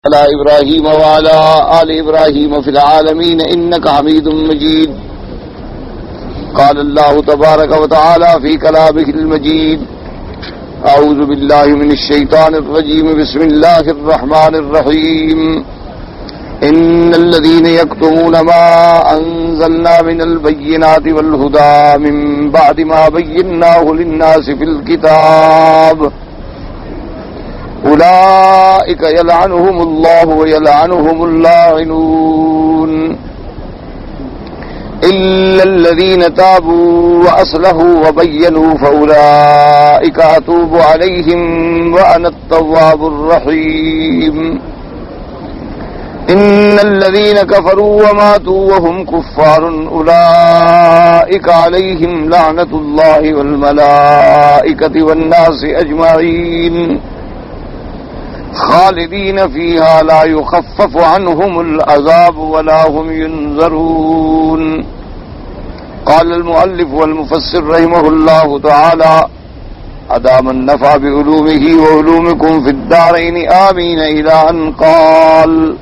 على إبراهيم وعلى آل إبراهيم في العالمين إنك حميد مجيد. قال الله تبارك وتعالى في كلامه المجيد: أعوذ بالله من الشيطان الرجيم. بسم الله الرحمن الرحيم. إن الذين يكتمون ما أنزلنا من البينات والهدى من بعد ما بيناه للناس في الكتاب أولئك يلعنهم الله ويلعنهم اللاعنون إلا الذين تابوا وأصلحوا وبينوا فأولئك أتوب عليهم وأنا التواب الرحيم. إن الذين كفروا وماتوا وهم كفار أولئك عليهم لعنة الله والملائكة والناس أجمعين خالدين فيها لا يخفف عنهم العذاب ولا هم ينظرون. قال المؤلف والمفسر رحمه الله تعالى: أدام النفع بعلومه وعلومكم في الدارين آمين. إلى أن قال: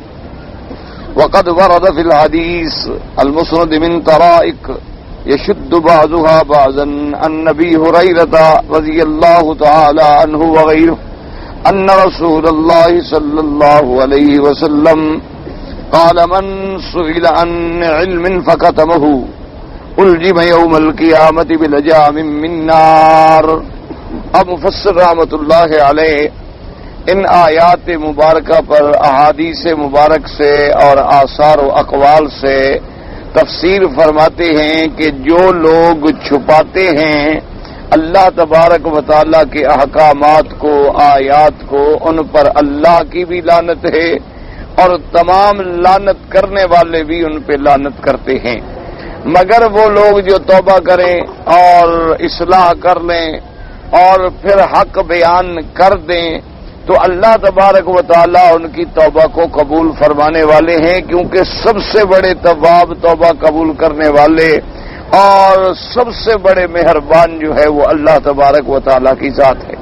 وقد ورد في الحديث المسند من طرائق يشد بعضها بعضا عن أبي هريرة رضي الله تعالى عنه وغيره أن رسول الله صلى الله عليه وسلم قال: من سئل عن علم فكتمه ألجم يوم القيامة بلجام من نار. اب مفسر رحمۃ اللہ علیہ ان آیات مبارکہ پر احادیث مبارک سے اور آثار و اقوال سے تفسیر فرماتے ہیں کہ جو لوگ چھپاتے ہیں اللہ تبارک و تعالیٰ کے احکامات کو، آیات کو، ان پر اللہ کی بھی لعنت ہے اور تمام لعنت کرنے والے بھی ان پہ لعنت کرتے ہیں. مگر وہ لوگ جو توبہ کریں اور اصلاح کر لیں اور پھر حق بیان کر دیں تو اللہ تبارک و تعالیٰ ان کی توبہ کو قبول فرمانے والے ہیں، کیونکہ سب سے بڑے تواب توبہ قبول کرنے والے اور سب سے بڑے مہربان جو ہے وہ اللہ تبارک و تعالیٰ کی ذات ہے.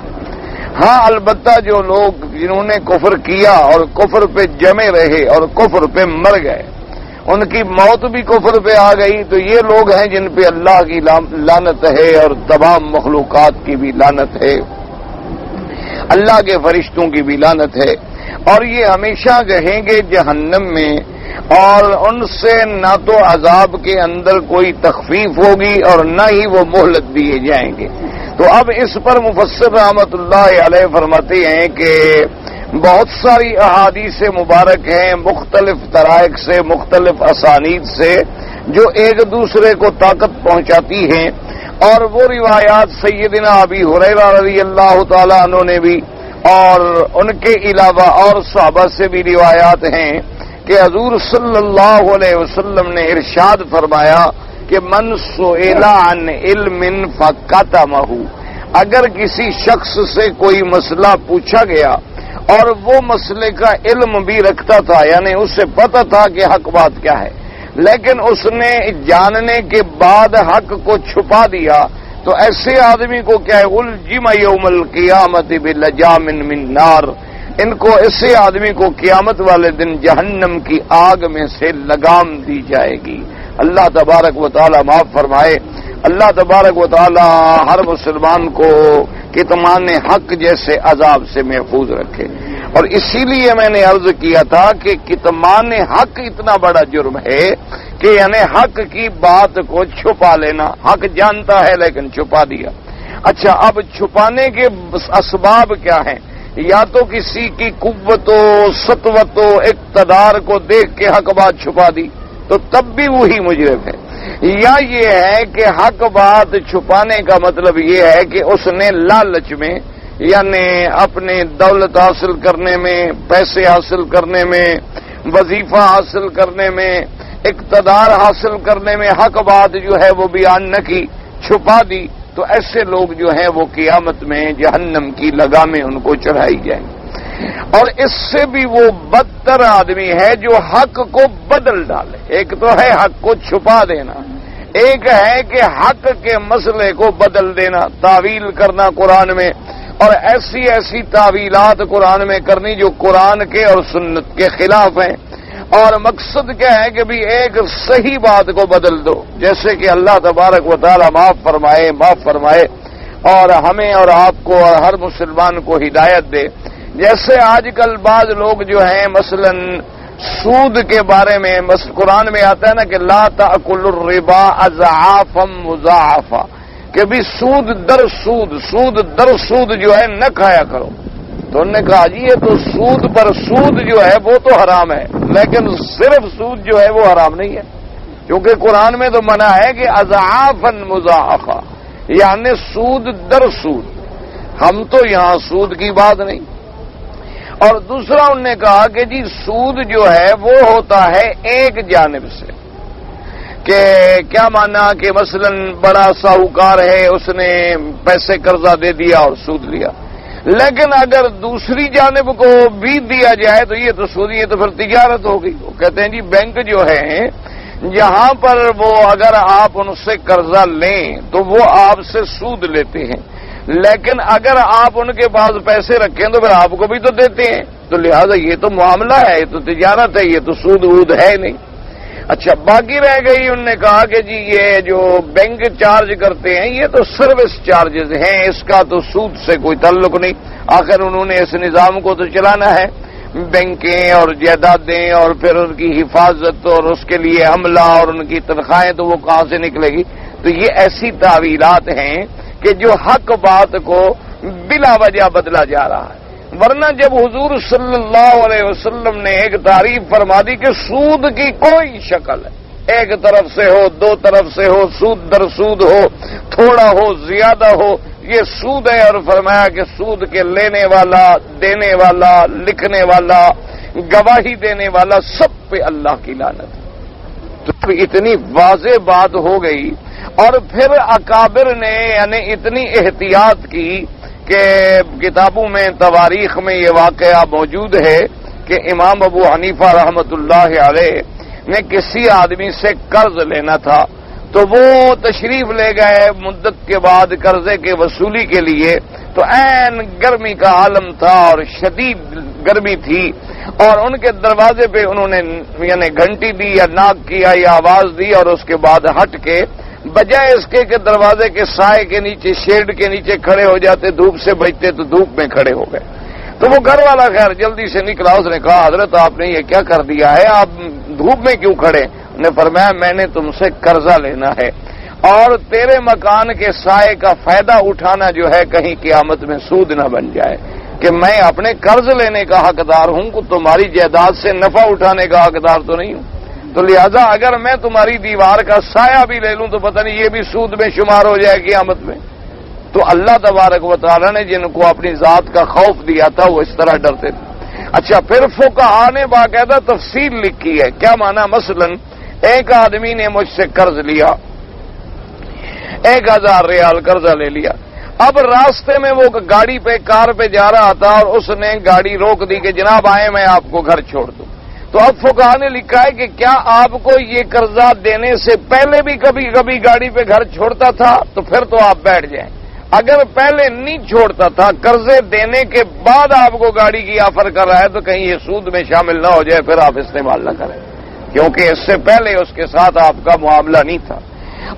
ہاں البتہ جو لوگ جنہوں نے کفر کیا اور کفر پہ جمے رہے اور کفر پہ مر گئے، ان کی موت بھی کفر پہ آ گئی، تو یہ لوگ ہیں جن پہ اللہ کی لعنت ہے اور تمام مخلوقات کی بھی لعنت ہے، اللہ کے فرشتوں کی بھی لعنت ہے، اور یہ ہمیشہ رہیں گے جہنم میں، اور ان سے نہ تو عذاب کے اندر کوئی تخفیف ہوگی اور نہ ہی وہ مہلت دیے جائیں گے. تو اب اس پر مفسر رحمۃ اللہ علیہ فرماتے ہیں کہ بہت ساری احادیث مبارک ہیں مختلف طرائق سے، مختلف اسانید سے، جو ایک دوسرے کو طاقت پہنچاتی ہیں، اور وہ روایات سیدنا ابی ہریرہ رضی اللہ تعالیٰ عنہ نے بھی اور ان کے علاوہ اور صحابہ سے بھی روایات ہیں کہ حضور صلی اللہ علیہ وسلم نے ارشاد فرمایا کہ من سئل عن علم فکتمہ، اگر کسی شخص سے کوئی مسئلہ پوچھا گیا اور وہ مسئلے کا علم بھی رکھتا تھا، یعنی اسے پتہ تھا کہ حق بات کیا ہے، لیکن اس نے جاننے کے بعد حق کو چھپا دیا، تو ایسے آدمی کو کیا ہے؟ الجم یوم القیامت بلجام من نار، ان کو ایسے آدمی کو قیامت والے دن جہنم کی آگ میں سے لگام دی جائے گی. اللہ تبارک و تعالی معاف فرمائے. اللہ تبارک و تعالی ہر مسلمان کو کتمان حق جیسے عذاب سے محفوظ رکھے. اور اسی لیے میں نے عرض کیا تھا کہ کتمان حق اتنا بڑا جرم ہے کہ یعنی حق کی بات کو چھپا لینا. حق جانتا ہے لیکن چھپا دیا. اچھا، اب چھپانے کے اسباب کیا ہیں؟ یا تو کسی کی قوت و سطوت و اقتدار کو دیکھ کے حق بات چھپا دی تو تب بھی وہی مجرم ہے، یا یہ ہے کہ حق بات چھپانے کا مطلب یہ ہے کہ اس نے لالچ میں، یعنی اپنے دولت حاصل کرنے میں، پیسے حاصل کرنے میں، وظیفہ حاصل کرنے میں، اقتدار حاصل کرنے میں حق بات جو ہے وہ بیان نہ کی، چھپا دی، تو ایسے لوگ جو ہیں وہ قیامت میں جہنم کی لگامیں ان کو چڑھائی جائیں. اور اس سے بھی وہ بدتر آدمی ہے جو حق کو بدل ڈالے. ایک تو ہے حق کو چھپا دینا، ایک ہے کہ حق کے مسئلے کو بدل دینا، تعویل کرنا قرآن میں، اور ایسی ایسی تعویلات قرآن میں کرنی جو قرآن کے اور سنت کے خلاف ہیں، اور مقصد کیا ہے کہ بھی ایک صحیح بات کو بدل دو، جیسے کہ اللہ تبارک و تعالی معاف فرمائے اور ہمیں اور آپ کو اور ہر مسلمان کو ہدایت دے۔ جیسے آج کل بعض لوگ جو ہیں مثلا سود کے بارے میں قرآن میں آتا ہے نا کہ لا تأکلوا الربا اضعافا مضاعفا، کہ بھی سود در سود جو ہے نہ کھایا کرو۔ تو انہوں نے کہا جی یہ تو سود پر سود جو ہے وہ تو حرام ہے، لیکن صرف سود جو ہے وہ حرام نہیں ہے، کیونکہ قرآن میں تو منع ہے کہ اضعافا مضاعفا، یعنی سود در سود۔ ہم تو یہاں سود کی بات نہیں۔ اور دوسرا انہوں نے کہا کہ جی سود جو ہے وہ ہوتا ہے ایک جانب سے، کہ کیا مانا کہ مثلا بڑا ساہوکار ہے، اس نے پیسے قرضہ دے دیا اور سود لیا، لیکن اگر دوسری جانب کو بھی دیا جائے تو یہ تو سود، یہ تو پھر تجارت ہوگی۔ وہ کہتے ہیں جی بینک جو ہے یہاں پر وہ اگر آپ ان سے قرضہ لیں تو وہ آپ سے سود لیتے ہیں، لیکن اگر آپ ان کے پاس پیسے رکھیں تو پھر آپ کو بھی تو دیتے ہیں، تو لہذا یہ تو معاملہ ہے، یہ تو تجارت ہے، یہ تو سود وود ہے نہیں۔ اچھا باقی رہ گئی، انہوں نے کہا کہ جی یہ جو بینک چارج کرتے ہیں یہ تو سروس چارجز ہیں، اس کا تو سود سے کوئی تعلق نہیں، آخر انہوں نے اس نظام کو تو چلانا ہے، بینکیں اور جائیدادیں اور پھر ان کی حفاظت اور اس کے لیے عملہ اور ان کی تنخواہیں تو وہ کہاں سے نکلے گی۔ تو یہ ایسی تعویلات ہیں کہ جو حق بات کو بلا وجہ بدلا جا رہا ہے۔ ورنہ جب حضور صلی اللہ علیہ وسلم نے ایک تعریف فرما دی کہ سود کی کوئی شکل ہے، ایک طرف سے ہو، دو طرف سے ہو، سود در سود ہو، تھوڑا ہو زیادہ ہو، یہ سود ہے، اور فرمایا کہ سود کے لینے والا، دینے والا، لکھنے والا، گواہی دینے والا، سب پہ اللہ کی لعنت ہے۔ تو اتنی واضح بات ہو گئی، اور پھر اکابر نے یعنی اتنی احتیاط کی کہ کتابوں میں تواریخ میں یہ واقعہ موجود ہے کہ امام ابو حنیفہ رحمت اللہ علیہ نے کسی آدمی سے قرض لینا تھا، تو وہ تشریف لے گئے مدت کے بعد قرضے کے وصولی کے لیے، تو عین گرمی کا عالم تھا اور شدید گرمی تھی، اور ان کے دروازے پہ انہوں نے یعنی گھنٹی دی یا ناک کیا یا آواز دی، اور اس کے بعد ہٹ کے بجائے اس کے کہ دروازے کے سائے کے نیچے، شیڈ کے نیچے کھڑے ہو جاتے، دھوپ سے بچتے، تو دھوپ میں کھڑے ہو گئے۔ تو وہ گھر والا خیر جلدی سے نکلا، اس نے کہا حضرت آپ نے یہ کیا کر دیا ہے، آپ دھوپ میں کیوں کھڑے؟ انہوں نے فرمایا میں نے تم سے قرضہ لینا ہے، اور تیرے مکان کے سائے کا فائدہ اٹھانا جو ہے کہیں قیامت میں سود نہ بن جائے، کہ میں اپنے قرض لینے کا حقدار ہوں، کہ تمہاری جائیداد سے نفع اٹھانے کا حقدار تو نہیں ہوں، تو لہذا اگر میں تمہاری دیوار کا سایہ بھی لے لوں تو پتہ نہیں یہ بھی سود میں شمار ہو جائے قیامت میں۔ تو اللہ تبارک و تعالیٰ نے جن کو اپنی ذات کا خوف دیا تھا وہ اس طرح ڈرتے تھے۔ اچھا پھر فقہاء نے باقاعدہ تفصیل لکھی ہے، کیا مانا؟ مثلا ایک آدمی نے مجھ سے قرض لیا، 1000 ریال قرضہ لے لیا، اب راستے میں وہ گاڑی پہ کار پہ جا رہا تھا اور اس نے گاڑی روک دی کہ جناب آئے میں آپ کو گھر چھوڑ دوں، تو اب فقہاء نے لکھا ہے کہ کیا آپ کو یہ قرضہ دینے سے پہلے بھی کبھی کبھی گاڑی پہ گھر چھوڑتا تھا؟ تو پھر تو آپ بیٹھ جائیں، اگر پہلے نہیں چھوڑتا تھا، قرضے دینے کے بعد آپ کو گاڑی کی آفر کر رہا ہے، تو کہیں یہ سود میں شامل نہ ہو جائے، پھر آپ استعمال نہ کریں، کیونکہ اس سے پہلے اس کے ساتھ آپ کا معاملہ نہیں تھا۔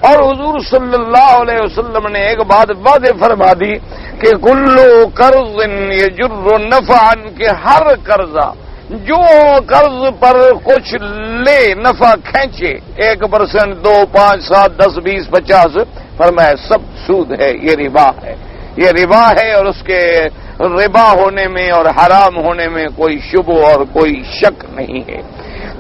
اور حضور صلی اللہ علیہ وسلم نے ایک بات واضح فرما دی کہ کلو قرض یجر نفعا، کہ ہر قرضہ جو قرض پر کچھ لے نفع کھینچے، 1%، 2، 5، 7، 10، 20، 50، فرمایا سب سود ہے، یہ ربا ہے، یہ ربا ہے، اور اس کے ربا ہونے میں اور حرام ہونے میں کوئی شبہ اور کوئی شک نہیں ہے۔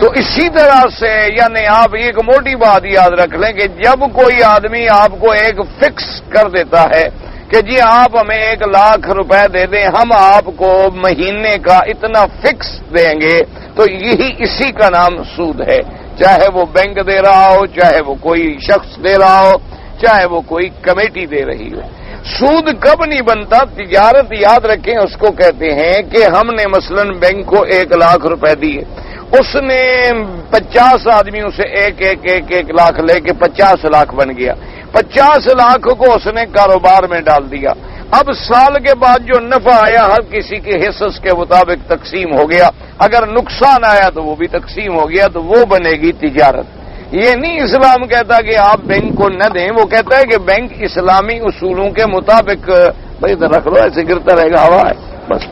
تو اسی طرح سے یعنی آپ ایک موٹی بات یاد رکھ لیں کہ جب کوئی آدمی آپ کو ایک فکس کر دیتا ہے کہ جی آپ ہمیں 1,00,000 روپے دے دیں، ہم آپ کو مہینے کا اتنا فکس دیں گے، تو یہی اسی کا نام سود ہے، چاہے وہ بینک دے رہا ہو، چاہے وہ کوئی شخص دے رہا ہو، چاہے وہ کوئی کمیٹی دے رہی ہو۔ سود کب نہیں بنتا؟ تجارت یاد رکھیں اس کو کہتے ہیں کہ ہم نے مثلا بینک کو 1,00,000 روپے دیے، اس نے 50 آدمیوں سے 1 لاکھ لے کے 50 لاکھ بن گیا، 50 لاکھ کو اس نے کاروبار میں ڈال دیا، اب سال کے بعد جو نفع آیا ہر کسی کے حصص کے مطابق تقسیم ہو گیا، اگر نقصان آیا تو وہ بھی تقسیم ہو گیا، تو وہ بنے گی تجارت۔ یہ نہیں اسلام کہتا کہ آپ بینک کو نہ دیں، وہ کہتا ہے کہ بینک اسلامی اصولوں کے مطابق، بھائی ادھر رکھ لو ایسے گرتا رہے گا، ہوا ہے بس،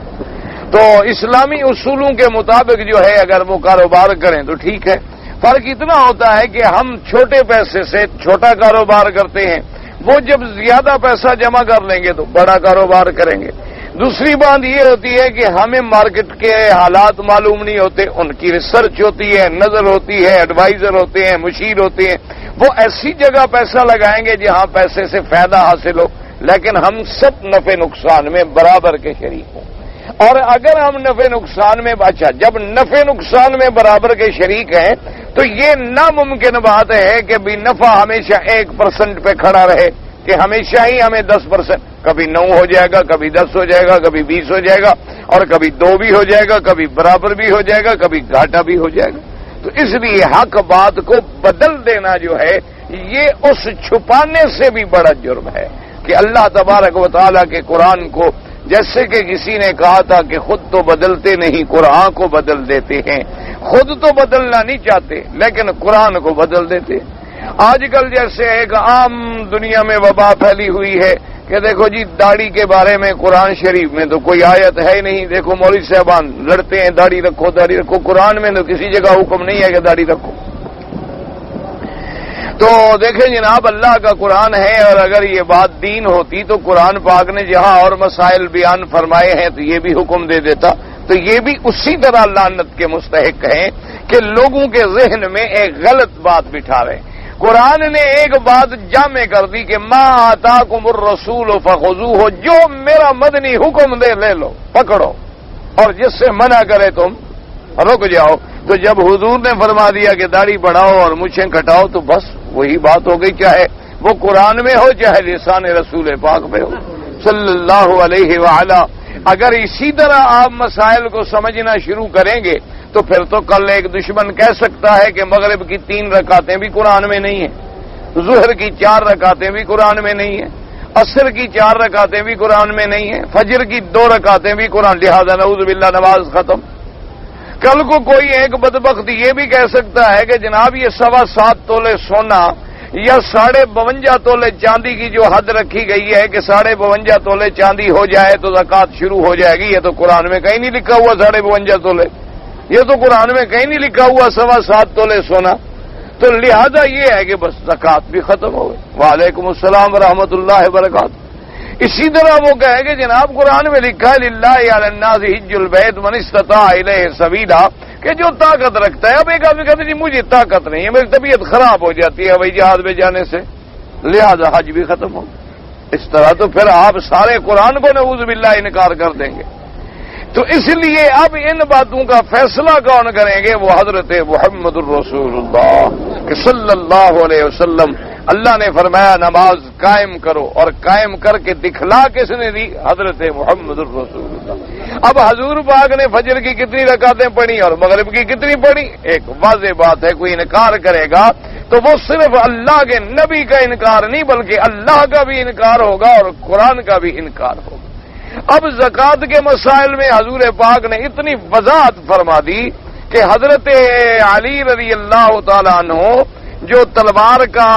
تو اسلامی اصولوں کے مطابق جو ہے اگر وہ کاروبار کریں تو ٹھیک ہے۔ فرق اتنا ہوتا ہے کہ ہم چھوٹے پیسے سے چھوٹا کاروبار کرتے ہیں، وہ جب زیادہ پیسہ جمع کر لیں گے تو بڑا کاروبار کریں گے۔ دوسری بات یہ ہوتی ہے کہ ہمیں مارکیٹ کے حالات معلوم نہیں ہوتے، ان کی ریسرچ ہوتی ہے، نظر ہوتی ہے، ایڈوائزر ہوتے ہیں، مشیر ہوتے ہیں، وہ ایسی جگہ پیسہ لگائیں گے جہاں پیسے سے فائدہ حاصل ہو، لیکن ہم سب نفع نقصان میں برابر کے شریک ہوں۔ اور اگر ہم نفع نقصان میں، اچھا جب نفع نقصان میں برابر کے شریک ہیں تو یہ ناممکن بات ہے کہ بھی نفع ہمیشہ 1% پہ کھڑا رہے، کہ ہمیشہ ہی ہمیں 10%، کبھی 9 ہو جائے گا، کبھی 10 ہو جائے گا، کبھی 20 ہو جائے گا، اور کبھی 2 بھی ہو جائے گا، کبھی برابر بھی ہو جائے گا، کبھی گھاٹا بھی ہو جائے گا۔ تو اس لیے حق بات کو بدل دینا جو ہے یہ اس چھپانے سے بھی بڑا جرم ہے کہ اللہ تبارک و تعالیٰ کے قرآن کو، جیسے کہ کسی نے کہا تھا کہ خود تو بدلتے نہیں، قرآن کو بدل دیتے ہیں۔ خود تو بدلنا نہیں چاہتے لیکن قرآن کو بدل دیتے۔ آج کل جیسے ایک عام دنیا میں وبا پھیلی ہوئی ہے کہ دیکھو جی داڑھی کے بارے میں قرآن شریف میں تو کوئی آیت ہے نہیں، دیکھو مولوی صاحبان لڑتے ہیں داڑھی رکھو داڑھی رکھو، قرآن میں تو کسی جگہ حکم نہیں ہے کہ داڑھی رکھو۔ تو دیکھیں جناب اللہ کا قرآن ہے، اور اگر یہ بات دین ہوتی تو قرآن پاک نے جہاں اور مسائل بیان فرمائے ہیں تو یہ بھی حکم دے دیتا۔ تو یہ بھی اسی طرح لعنت کے مستحق ہیں کہ لوگوں کے ذہن میں ایک غلط بات بٹھا رہے ہیں۔ قرآن نے ایک بات جامع کر دی کہ ما آتاکم الرسول فخذوہ، جو میرا مدنی حکم دے لے لو پکڑو، اور جس سے منع کرے تم رک جاؤ۔ تو جب حضور نے فرما دیا کہ داڑھی بڑھاؤ اور مونچھیں کٹاؤ تو بس وہی بات ہو گئی، چاہے وہ قرآن میں ہو چاہے لسان رسول پاک میں ہو صلی اللہ علیہ وآلہ۔ اگر اسی طرح آپ مسائل کو سمجھنا شروع کریں گے تو پھر تو کل ایک دشمن کہہ سکتا ہے کہ مغرب کی 3 رکعتیں بھی قرآن میں نہیں ہیں، ظہر کی 4 رکعتیں بھی قرآن میں نہیں ہیں، عصر کی 4 رکعتیں بھی قرآن میں نہیں ہیں، فجر کی 2 رکعتیں بھی قرآن، لہذا نعوذ باللہ نماز ختم۔ کل کو کوئی ایک بدبخت یہ بھی کہہ سکتا ہے کہ جناب یہ 7.25 تولے سونا یا 52.5 تولے چاندی کی جو حد رکھی گئی ہے کہ 52.5 تولے چاندی ہو جائے تو زکوٰۃ شروع ہو جائے گی، یہ تو قرآن میں کہیں نہیں لکھا ہوا 52.5 تولے، یہ تو قرآن میں کہیں نہیں لکھا ہوا 7.25 تولے سونا۔ تو لہذا یہ ہے کہ بس زکوٰۃ بھی ختم ہو گئی۔ وعلیکم السلام ورحمۃ اللہ وبرکاتہ۔ اسی طرح وہ کہے کہ جناب قرآن میں لکھا ہے للہ علی الناس حج البیت من استطاع الیہ سبیلا، کہ جو طاقت رکھتا ہے۔ اب ایک آدمی کہتے ہیں مجھے طاقت نہیں ہے، میری طبیعت خراب ہو جاتی ہے ہوائی جہاز میں جانے سے، لہذا حج بھی ختم ہو۔ اس طرح تو پھر آپ سارے قرآن کو نعوذ باللہ انکار کر دیں گے۔ تو اس لیے اب ان باتوں کا فیصلہ کون کریں گے؟ وہ حضرت محمد الرسول اللہ صلی اللہ علیہ وسلم۔ اللہ نے فرمایا نماز قائم کرو، اور قائم کر کے دکھلا کس نے دی؟ حضرت محمد الرسول اللہ۔ اب حضور پاک نے فجر کی کتنی رکعتیں پڑھی اور مغرب کی کتنی پڑھی؟ ایک واضح بات ہے، کوئی انکار کرے گا تو وہ صرف اللہ کے نبی کا انکار نہیں بلکہ اللہ کا بھی انکار ہوگا اور قرآن کا بھی انکار ہوگا۔ اب زکوٰۃ کے مسائل میں حضور پاک نے اتنی وضاحت فرما دی کہ حضرت علی رضی اللہ تعالیٰ عنہ جو تلوار کا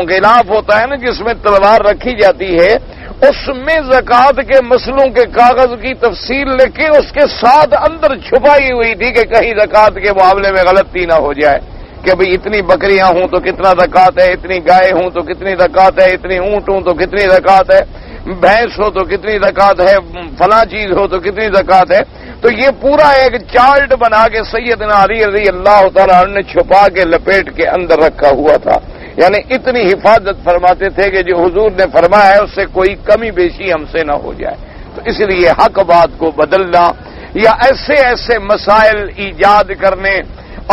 غلاف ہوتا ہے نا جس میں تلوار رکھی جاتی ہے، اس میں زکوٰۃ کے مسئلوں کے کاغذ کی تفصیل لکھ کے اس کے ساتھ اندر چھپائی ہوئی تھی کہ کہیں زکوٰۃ کے معاملے میں غلطی نہ ہو جائے کہ بھئی اتنی بکریاں ہوں تو کتنا زکوٰۃ ہے، اتنی گائے ہوں تو کتنی زکوٰۃ ہے، اتنی اونٹ ہوں تو کتنی زکوٰۃ ہے، بھینس ہو تو کتنی زکوٰۃ ہے، فلاں چیز ہو تو کتنی زکوٰۃ ہے۔ تو یہ پورا ایک چارٹ بنا کے سیدنا علی رضی اللہ تعالیٰ عنہ نے چھپا کے لپیٹ کے اندر رکھا ہوا تھا، یعنی اتنی حفاظت فرماتے تھے کہ جو حضور نے فرمایا ہے اس سے کوئی کمی بیشی ہم سے نہ ہو جائے۔ تو اس لیے حق بات کو بدلنا یا ایسے ایسے مسائل ایجاد کرنے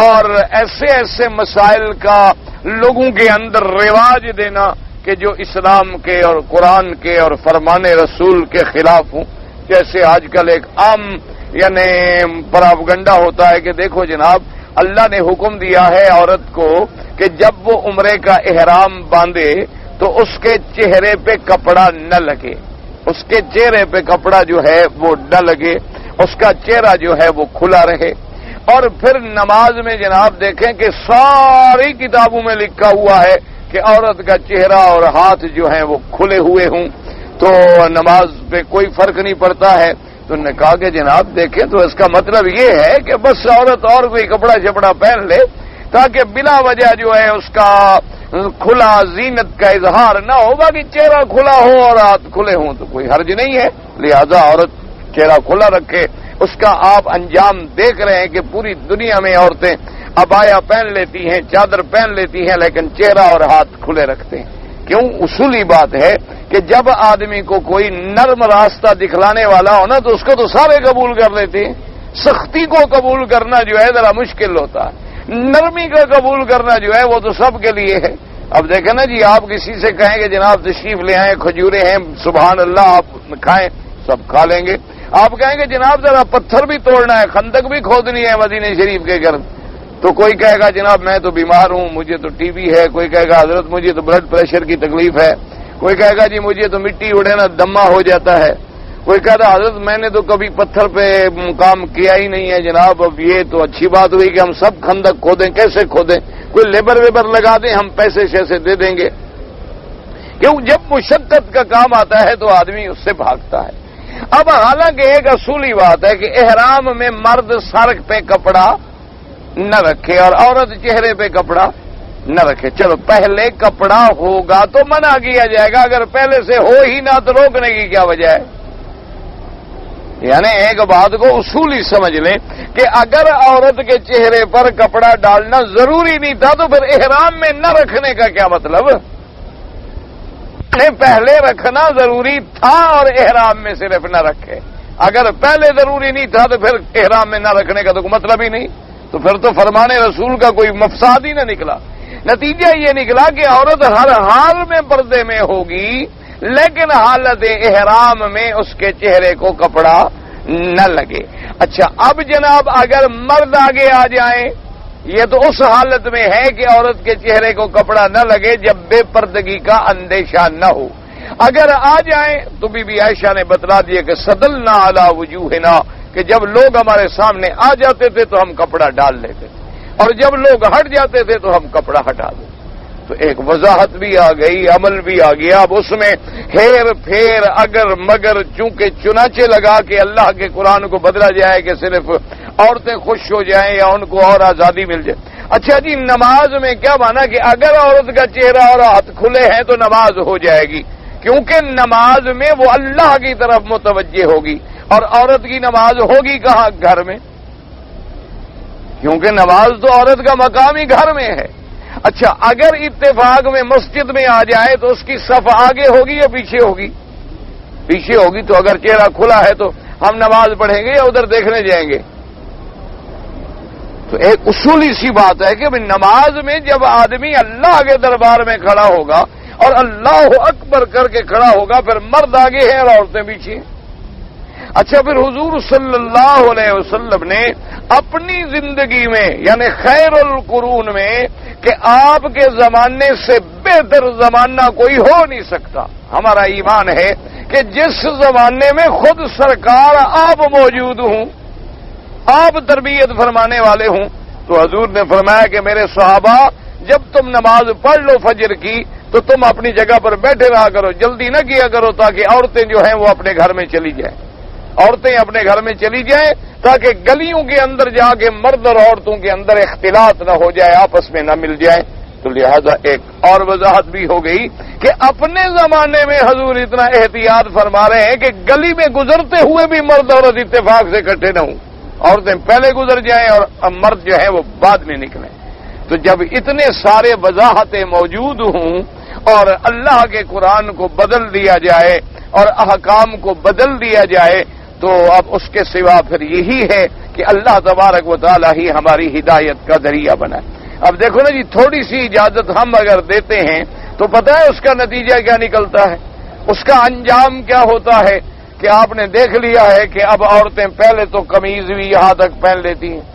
اور ایسے ایسے مسائل کا لوگوں کے اندر رواج دینا کہ جو اسلام کے اور قرآن کے اور فرمان رسول کے خلاف ہوں، جیسے آج کل ایک عام یعنی پراپگنڈا ہوتا ہے کہ دیکھو جناب اللہ نے حکم دیا ہے عورت کو کہ جب وہ عمرے کا احرام باندھے تو اس کے چہرے پہ کپڑا نہ لگے، اس کے چہرے پہ کپڑا جو ہے وہ نہ لگے، اس کا چہرہ جو ہے وہ کھلا رہے۔ اور پھر نماز میں جناب دیکھیں کہ ساری کتابوں میں لکھا ہوا ہے کہ عورت کا چہرہ اور ہاتھ جو ہیں وہ کھلے ہوئے ہوں تو نماز پہ کوئی فرق نہیں پڑتا ہے۔ تو انہوں نے کہا کہ جناب دیکھیں تو اس کا مطلب یہ ہے کہ بس عورت اور کوئی کپڑا شپڑا پہن لے تاکہ بلا وجہ جو ہے اس کا کھلا زینت کا اظہار نہ ہوگا کہ چہرہ کھلا ہو اور ہاتھ کھلے ہوں تو کوئی حرج نہیں ہے، لہذا عورت چہرہ کھلا رکھے۔ اس کا آپ انجام دیکھ رہے ہیں کہ پوری دنیا میں عورتیں عبایا پہن لیتی ہیں، چادر پہن لیتی ہیں، لیکن چہرہ اور ہاتھ کھلے رکھتے ہیں۔ کیوں؟ اصولی بات ہے کہ جب آدمی کو کوئی نرم راستہ دکھلانے والا ہو نا تو اس کو تو سارے قبول کر لیتے ہیں۔ سختی کو قبول کرنا جو ہے ذرا مشکل ہوتا ہے، نرمی کا قبول کرنا جو ہے وہ تو سب کے لیے ہے۔ اب دیکھیں نا جی، آپ کسی سے کہیں کہ جناب تشریف لے آئیں، کھجورے ہیں، سبحان اللہ، آپ کھائیں، سب کھا لیں گے۔ آپ کہیں گے جناب ذرا پتھر بھی توڑنا ہے، خندق بھی کھودنی ہے مدینہ شریف کے گرد، تو کوئی کہے گا جناب میں تو بیمار ہوں، مجھے تو ٹی بی ہے، کوئی کہے گا حضرت مجھے تو بلڈ پریشر کی تکلیف ہے، کوئی کہے گا جی مجھے تو مٹی اڑے نا دمہ ہو جاتا ہے، کوئی کہتا حضرت میں نے تو کبھی پتھر پہ کام کیا ہی نہیں ہے جناب، اب یہ تو اچھی بات ہوئی کہ ہم سب خندق کھودیں، کیسے کھودیں، کوئی لیبر ویبر لگا دیں، ہم پیسے شیسے دے دیں گے۔ کیوں؟ جب مشقت کا کام آتا ہے تو آدمی اس سے بھاگتا ہے۔ اب حالانکہ ایک اصولی بات ہے کہ احرام میں مرد سر پہ کپڑا نہ رکھے اور عورت چہرے پہ کپڑا نہ رکھے۔ چلو پہلے کپڑا ہوگا تو منع کیا جائے گا، اگر پہلے سے ہو ہی نہ تو روکنے کی کیا وجہ ہے؟ یعنی ایک بات کو اصولی سمجھ لیں کہ اگر عورت کے چہرے پر کپڑا ڈالنا ضروری نہیں تھا تو پھر احرام میں نہ رکھنے کا کیا مطلب؟ پہلے رکھنا ضروری تھا اور احرام میں صرف نہ رکھے۔ اگر پہلے ضروری نہیں تھا تو پھر احرام میں نہ رکھنے کا تو کوئی مطلب ہی نہیں، تو پھر تو فرمان رسول کا کوئی مفساد ہی نہ نکلا۔ نتیجہ یہ نکلا کہ عورت ہر حال میں پردے میں ہوگی لیکن حالت احرام میں اس کے چہرے کو کپڑا نہ لگے۔ اچھا اب جناب اگر مرد آگے آ جائیں، یہ تو اس حالت میں ہے کہ عورت کے چہرے کو کپڑا نہ لگے جب بے پردگی کا اندیشہ نہ ہو۔ اگر آ جائیں تو بی بی عائشہ نے بتلا دیا کہ صدلنا علی وجوہنا، کہ جب لوگ ہمارے سامنے آ جاتے تھے تو ہم کپڑا ڈال لیتے تھے اور جب لوگ ہٹ جاتے تھے تو ہم کپڑا ہٹا دیتے۔ تو ایک وضاحت بھی آ گئی، عمل بھی آ گیا۔ اب اس میں ہیر پھیر اگر مگر چونکہ چنانچہ لگا کہ اللہ کے قرآن کو بدلا جائے کہ صرف عورتیں خوش ہو جائیں یا ان کو اور آزادی مل جائے۔ اچھا جی نماز میں کیا مانا کہ اگر عورت کا چہرہ اور ہاتھ کھلے ہیں تو نماز ہو جائے گی، کیونکہ نماز میں وہ اللہ کی طرف متوجہ ہوگی اور عورت کی نماز ہوگی کہاں؟ گھر میں، کیونکہ نماز تو عورت کا مقام ہی گھر میں ہے۔ اچھا اگر اتفاق میں مسجد میں آ جائے تو اس کی صف آگے ہوگی یا پیچھے ہوگی؟ پیچھے ہوگی۔ تو اگر چہرہ کھلا ہے تو ہم نماز پڑھیں گے یا ادھر دیکھنے جائیں گے؟ تو ایک اصولی سی بات ہے کہ نماز میں جب آدمی اللہ کے دربار میں کھڑا ہوگا اور اللہ اکبر کر کے کھڑا ہوگا پھر مرد آگے ہیں اور عورتیں پیچھے ہیں۔ اچھا پھر حضور صلی اللہ علیہ وسلم نے اپنی زندگی میں یعنی خیر القرون میں کہ آپ کے زمانے سے بہتر زمانہ کوئی ہو نہیں سکتا، ہمارا ایمان ہے کہ جس زمانے میں خود سرکار آپ موجود ہوں، آپ تربیت فرمانے والے ہوں، تو حضور نے فرمایا کہ میرے صحابہ جب تم نماز پڑھ لو فجر کی تو تم اپنی جگہ پر بیٹھے رہا کرو، جلدی نہ کیا کرو تاکہ عورتیں جو ہیں وہ اپنے گھر میں چلی جائیں، عورتیں اپنے گھر میں چلی جائیں تاکہ گلیوں کے اندر جا کے مرد اور عورتوں کے اندر اختلاط نہ ہو جائے، آپس میں نہ مل جائیں۔ تو لہذا ایک اور وضاحت بھی ہو گئی کہ اپنے زمانے میں حضور اتنا احتیاط فرما رہے ہیں کہ گلی میں گزرتے ہوئے بھی مرد عورت اتفاق سے اکٹھے نہ ہوں، عورتیں پہلے گزر جائیں اور مرد جو ہے وہ بعد میں نکلیں۔ تو جب اتنے سارے وضاحتیں موجود ہوں اور اللہ کے قرآن کو بدل دیا جائے اور احکام کو بدل دیا جائے تو اب اس کے سوا پھر یہی ہے کہ اللہ تبارک و تعالی ہی ہماری ہدایت کا ذریعہ بنائے۔ اب دیکھو نا جی تھوڑی سی اجازت ہم اگر دیتے ہیں تو پتہ ہے اس کا نتیجہ کیا نکلتا ہے، اس کا انجام کیا ہوتا ہے کہ آپ نے دیکھ لیا ہے کہ اب عورتیں پہلے تو قمیض بھی یہاں تک پہن لیتی ہیں،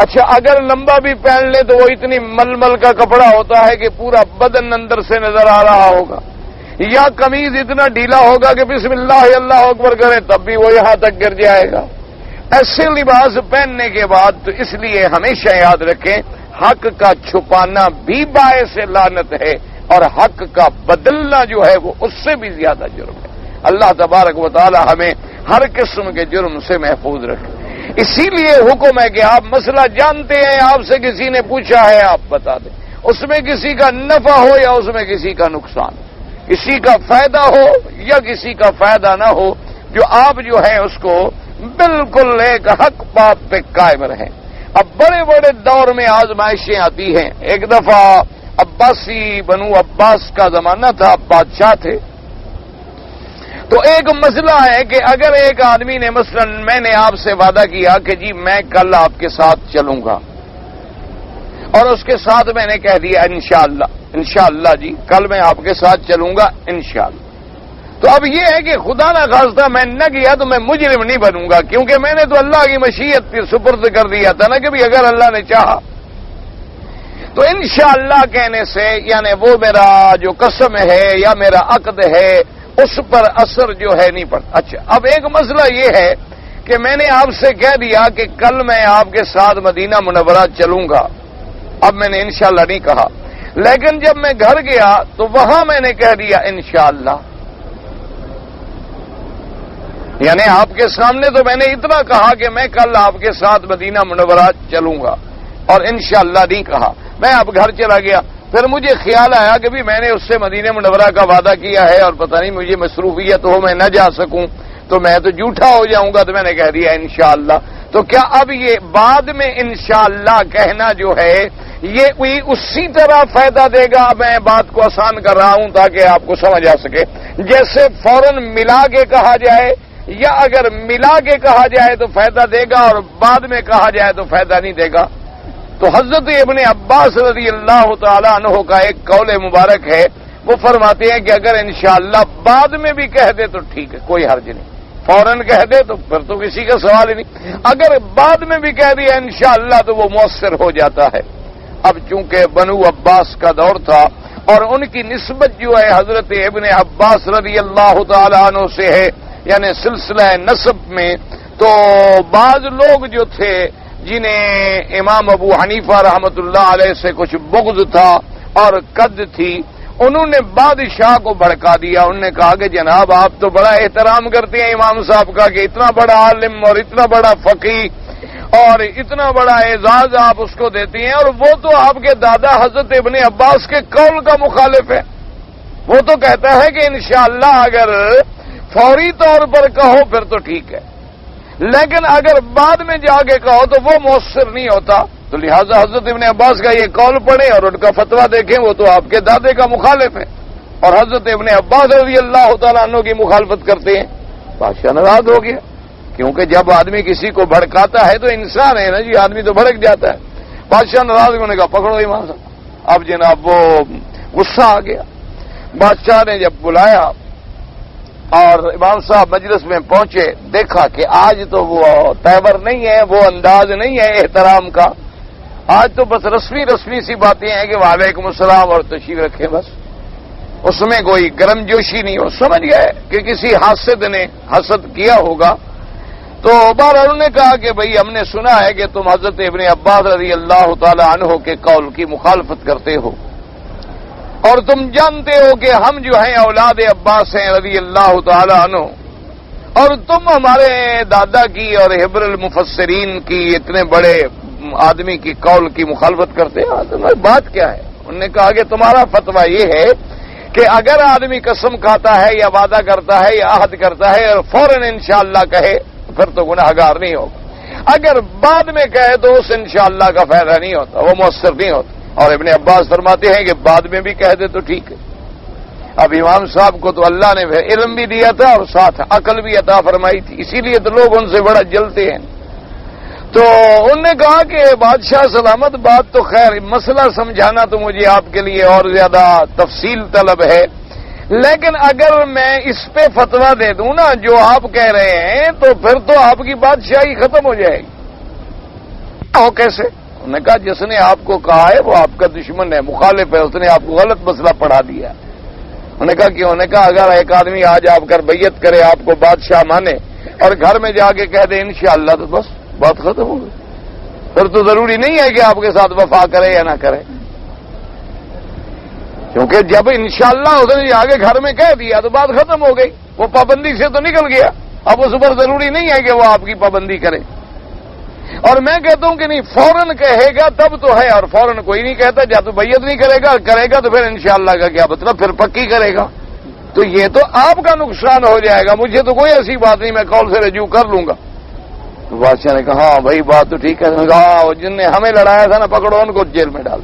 اچھا اگر لمبا بھی پہن لے تو وہ اتنی ململ کا کپڑا ہوتا ہے کہ پورا بدن اندر سے نظر آ رہا ہوگا، یا قمیض اتنا ڈھیلا ہوگا کہ بسم اللہ اللہ اکبر کریں تب بھی وہ یہاں تک گر جائے گا. ایسے لباس پہننے کے بعد تو اس لیے ہمیشہ یاد رکھیں حق کا چھپانا بھی باعث لعنت ہے اور حق کا بدلنا جو ہے وہ اس سے بھی زیادہ جرم ہے. اللہ تبارک و تعالی ہمیں ہر قسم کے جرم سے محفوظ رکھے. اسی لیے حکم ہے کہ آپ مسئلہ جانتے ہیں, آپ سے کسی نے پوچھا ہے آپ بتا دیں, اس میں کسی کا نفع ہو یا اس میں کسی کا نقصان, کسی کا فائدہ ہو یا کسی کا فائدہ نہ ہو, جو آپ جو ہے اس کو بالکل ایک حق بات پہ قائم رہیں. اب بڑے بڑے دور میں آزمائشیں آتی ہیں. ایک دفعہ عباسی بنو عباس کا زمانہ تھا, بادشاہ تھے, تو ایک مسئلہ ہے کہ اگر ایک آدمی نے مثلا میں نے آپ سے وعدہ کیا کہ جی میں کل آپ کے ساتھ چلوں گا, اور اس کے ساتھ میں نے کہہ دیا انشاءاللہ جی کل میں آپ کے ساتھ چلوں گا انشاءاللہ, تو اب یہ ہے کہ خدا نہ خواستہ میں نہ گیا تو میں مجرم نہیں بنوں گا, کیونکہ میں نے تو اللہ کی مشیت پہ سپرد کر دیا تھا نا کہ بھی اگر اللہ نے چاہا تو انشاءاللہ کہنے سے یعنی وہ میرا جو قسم ہے یا میرا عقد ہے اس پر اثر جو ہے نہیں پڑتا. اچھا اب ایک مسئلہ یہ ہے کہ میں نے آپ سے کہہ دیا کہ کل میں آپ کے ساتھ مدینہ منورہ چلوں گا, اب میں نے انشاءاللہ نہیں کہا, لیکن جب میں گھر گیا تو وہاں میں نے کہہ دیا انشاءاللہ, یعنی آپ کے سامنے تو میں نے اتنا کہا کہ میں کل آپ کے ساتھ مدینہ منورہ چلوں گا اور انشاءاللہ نہیں کہا. میں اب گھر چلا گیا, پھر مجھے خیال آیا کہ بھی میں نے اس سے مدینہ منورہ کا وعدہ کیا ہے اور پتہ نہیں مجھے مصروفیت ہو میں نہ جا سکوں تو میں تو جھوٹا ہو جاؤں گا, تو میں نے کہہ دیا انشاءاللہ. تو کیا اب یہ بعد میں انشاءاللہ کہنا جو ہے یہ کوئی اسی طرح فائدہ دے گا؟ میں بات کو آسان کر رہا ہوں تاکہ آپ کو سمجھ آ سکے. جیسے فوراً ملا کے کہا جائے, یا اگر ملا کے کہا جائے تو فائدہ دے گا اور بعد میں کہا جائے تو فائدہ نہیں دے گا. تو حضرت ابن عباس رضی اللہ تعالی عنہ کا ایک قول مبارک ہے, وہ فرماتے ہیں کہ اگر انشاءاللہ بعد میں بھی کہہ دے تو ٹھیک ہے, کوئی حرج نہیں, فوراً کہہ دے تو پھر تو کسی کا سوال ہی نہیں, اگر بعد میں بھی کہہ دیا انشاءاللہ تو وہ مؤثر ہو جاتا ہے. اب چونکہ بنو عباس کا دور تھا اور ان کی نسبت جو ہے حضرت ابن عباس رضی اللہ تعالی عنہ سے ہے, یعنی سلسلہ نسب میں, تو بعض لوگ جو تھے جنہیں امام ابو حنیفہ رحمت اللہ علیہ سے کچھ بغض تھا اور قد تھی, انہوں نے بادشاہ کو بھڑکا دیا. انہوں نے کہا کہ جناب آپ تو بڑا احترام کرتے ہیں امام صاحب کا کہ اتنا بڑا عالم اور اتنا بڑا فقیہ اور اتنا بڑا اعزاز آپ اس کو دیتے ہیں, اور وہ تو آپ کے دادا حضرت ابن عباس کے قول کا مخالف ہے. وہ تو کہتا ہے کہ انشاءاللہ اگر فوری طور پر کہو پھر تو ٹھیک ہے, لیکن اگر بعد میں جا کے کہو تو وہ مؤثر نہیں ہوتا. تو لہذا حضرت ابن عباس کا یہ قول پڑھیں اور ان کا فتویٰ دیکھیں, وہ تو آپ کے دادے کا مخالف ہے اور حضرت ابن عباس رضی اللہ تعالیٰ عنہ کی مخالفت کرتے ہیں. بادشاہ ناراض ہو گیا, کیونکہ جب آدمی کسی کو بھڑکاتا ہے تو انسان ہے نا جی, آدمی تو بھڑک جاتا ہے. بادشاہ ناراض ہونے کا پکڑو امام صاحب. اب جناب وہ غصہ آ گیا. بادشاہ نے جب بلایا اور امام صاحب مجلس میں پہنچے, دیکھا کہ آج تو وہ تیور نہیں ہے, وہ انداز نہیں ہے احترام کا, آج تو بس رسمی سی باتیں ہیں کہ وعلیکم السلام اور تشریف رکھیں, بس اس میں کوئی گرم جوشی نہیں ہو. سمجھ گئے کہ کسی حاسد نے حسد کیا ہوگا. تو بہرحال انہوں نے کہا کہ بھئی ہم نے سنا ہے کہ تم حضرت ابن عباس رضی اللہ تعالی عنہ کے قول کی مخالفت کرتے ہو, اور تم جانتے ہو کہ ہم جو ہیں اولاد عباس ہیں رضی اللہ تعالی عنہ, اور تم ہمارے دادا کی اور حبر المفسرین کی اتنے بڑے آدمی کی قول کی مخالفت کرتے ہیں, تمہاری بات کیا ہے؟ انہوں نے کہا کہ تمہارا فتویٰ یہ ہے کہ اگر آدمی قسم کھاتا ہے یا وعدہ کرتا ہے یا عہد کرتا ہے اور فوراً انشاءاللہ کہے پھر تو گناہگار نہیں ہوگا, اگر بعد میں کہے تو اس انشاءاللہ کا فائدہ نہیں ہوتا, وہ مؤثر نہیں ہوتا. اور ابن عباس فرماتے ہیں کہ بعد میں بھی کہہ دے تو ٹھیک ہے. اب امام صاحب کو تو اللہ نے علم بھی دیا تھا اور ساتھ عقل بھی عطا فرمائی تھی, اسی لیے تو لوگ ان سے بڑا جلتے ہیں. تو انہوں نے کہا کہ بادشاہ سلامت, بات تو خیر, مسئلہ سمجھانا تو مجھے آپ کے لیے اور زیادہ تفصیل طلب ہے, لیکن اگر میں اس پہ فتویٰ دے دوں نا جو آپ کہہ رہے ہیں تو پھر تو آپ کی بادشاہی ختم ہو جائے گی. کیسے؟ انہوں نے کہا جس نے آپ کو کہا ہے وہ آپ کا دشمن ہے, مخالف ہے, اس نے آپ کو غلط مسئلہ پڑھا دیا. انہوں نے کہا کیوں؟ نے کہا اگر ایک آدمی آج آپ کر بیعت کرے، آپ کو بادشاہ مانے اور گھر میں جا کے کہہ دے انشاءاللہ، تو بس بات ختم ہو گئی. پھر تو ضروری نہیں ہے کہ آپ کے ساتھ وفا کرے یا نہ کرے، کیونکہ جب انشاءاللہ اس نے آگے گھر میں کہہ دیا تو بات ختم ہو گئی، وہ پابندی سے تو نکل گیا. اب اس پر ضروری نہیں ہے کہ وہ آپ کی پابندی کرے. اور میں کہتا ہوں کہ نہیں، فوراً کہے گا تب تو ہے، اور فوراً کوئی نہیں کہتا. جب تو بیعت نہیں کرے گا، کرے گا تو پھر انشاءاللہ کا کیا مطلب، پھر پکی کرے گا. تو یہ تو آپ کا نقصان ہو جائے گا، مجھے تو کوئی ایسی بات نہیں، میں قول سے رجوع کر لوں گا. تو بادشاہ نے کہا ہاں بھائی بات تو ٹھیک ہے. کہا جن نے ہمیں لڑایا تھا نا، پکڑو ان کو جیل میں ڈال.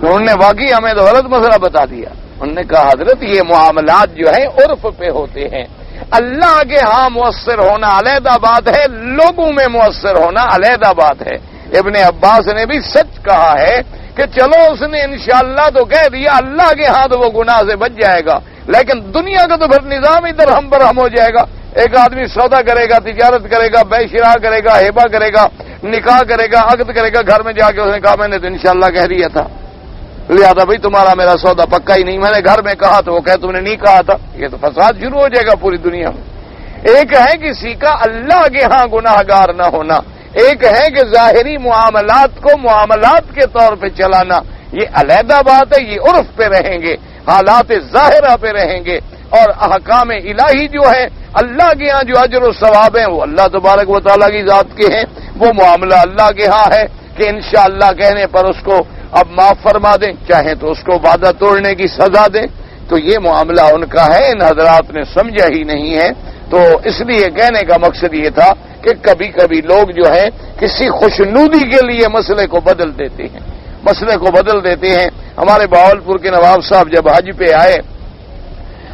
تو انہوں نے واقعی ہمیں تو غلط مسئلہ بتا دیا. انہوں نے کہا حضرت یہ معاملات جو ہیں عرف پہ ہوتے ہیں، اللہ کے ہاں مؤثر ہونا علیحدہ بات ہے، لوگوں میں مؤثر ہونا علیحدہ بات ہے. ابن عباس نے بھی سچ کہا ہے کہ چلو اس نے انشاءاللہ تو کہہ دیا، اللہ کے ہاں تو وہ گناہ سے بچ جائے گا، لیکن دنیا کا تو پھر نظام ہی درہم برہم ہو جائے گا. ایک آدمی سودا کرے گا، تجارت کرے گا، بے شراء کرے گا، ہیبہ کرے گا، نکاح کرے گا، عقد کرے گا، گھر میں جا کے اس نے کہا میں نے تو انشاءاللہ کہہ دیا تھا، لہذا بھائی تمہارا میرا سودا پکا ہی نہیں، میں نے گھر میں کہا تو وہ کہے تم نے نہیں کہا تھا. یہ تو فساد شروع ہو جائے گا پوری دنیا میں. ایک ہے کسی کا اللہ کے ہاں گناہ گار نہ ہونا، ایک ہے کہ ظاہری معاملات کو معاملات کے طور پہ چلانا. یہ علیحدہ بات ہے، یہ عرف پہ رہیں گے، حالات ظاہرہ پہ رہیں گے. اور احکام الہی جو ہے اللہ کے ہاں جو اجر و ثواب ہیں وہ اللہ تبارک و تعالیٰ کی ذات کے ہیں. وہ معاملہ اللہ کے ہاں ہے کہ انشاءاللہ کہنے پر اس کو اب معاف فرما دیں، چاہیں تو اس کو وعدہ توڑنے کی سزا دیں. تو یہ معاملہ ان کا ہے، ان حضرات نے سمجھا ہی نہیں ہے. تو اس لیے کہنے کا مقصد یہ تھا کہ کبھی کبھی لوگ جو ہیں کسی خوشنودی کے لیے مسئلے کو بدل دیتے ہیں، مسئلے کو بدل دیتے ہیں. ہمارے بہاولپور کے نواب صاحب جب حج پہ آئے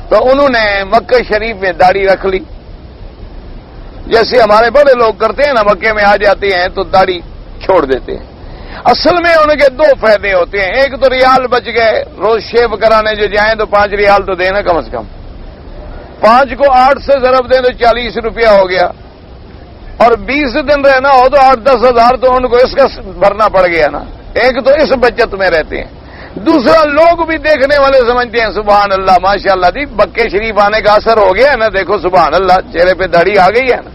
تو انہوں نے مکہ شریف میں داڑھی رکھ لی، جیسے ہمارے بڑے لوگ کرتے ہیں نا، مکے میں آ جاتے ہیں تو داڑھی چھوڑ دیتے ہیں. اصل میں ان کے دو فائدے ہوتے ہیں. ایک تو ریال بچ گئے، روز شیو کرانے جو جائیں تو 5 ریال تو دینا کم از کم، 5 کو 8 سے ضرب دیں تو 40 روپیہ ہو گیا، اور 20 دن رہنا ہو تو 8-10 ہزار تو ان کو اس کا بھرنا پڑ گیا نا. ایک تو اس بچت میں رہتے ہیں. دوسرا لوگ بھی دیکھنے والے سمجھتے ہیں سبحان اللہ ماشاءاللہ جی مکے شریف آنے کا اثر ہو گیا ہے نا، دیکھو سبحان اللہ چہرے پہ داڑھی آ گئی ہے نا،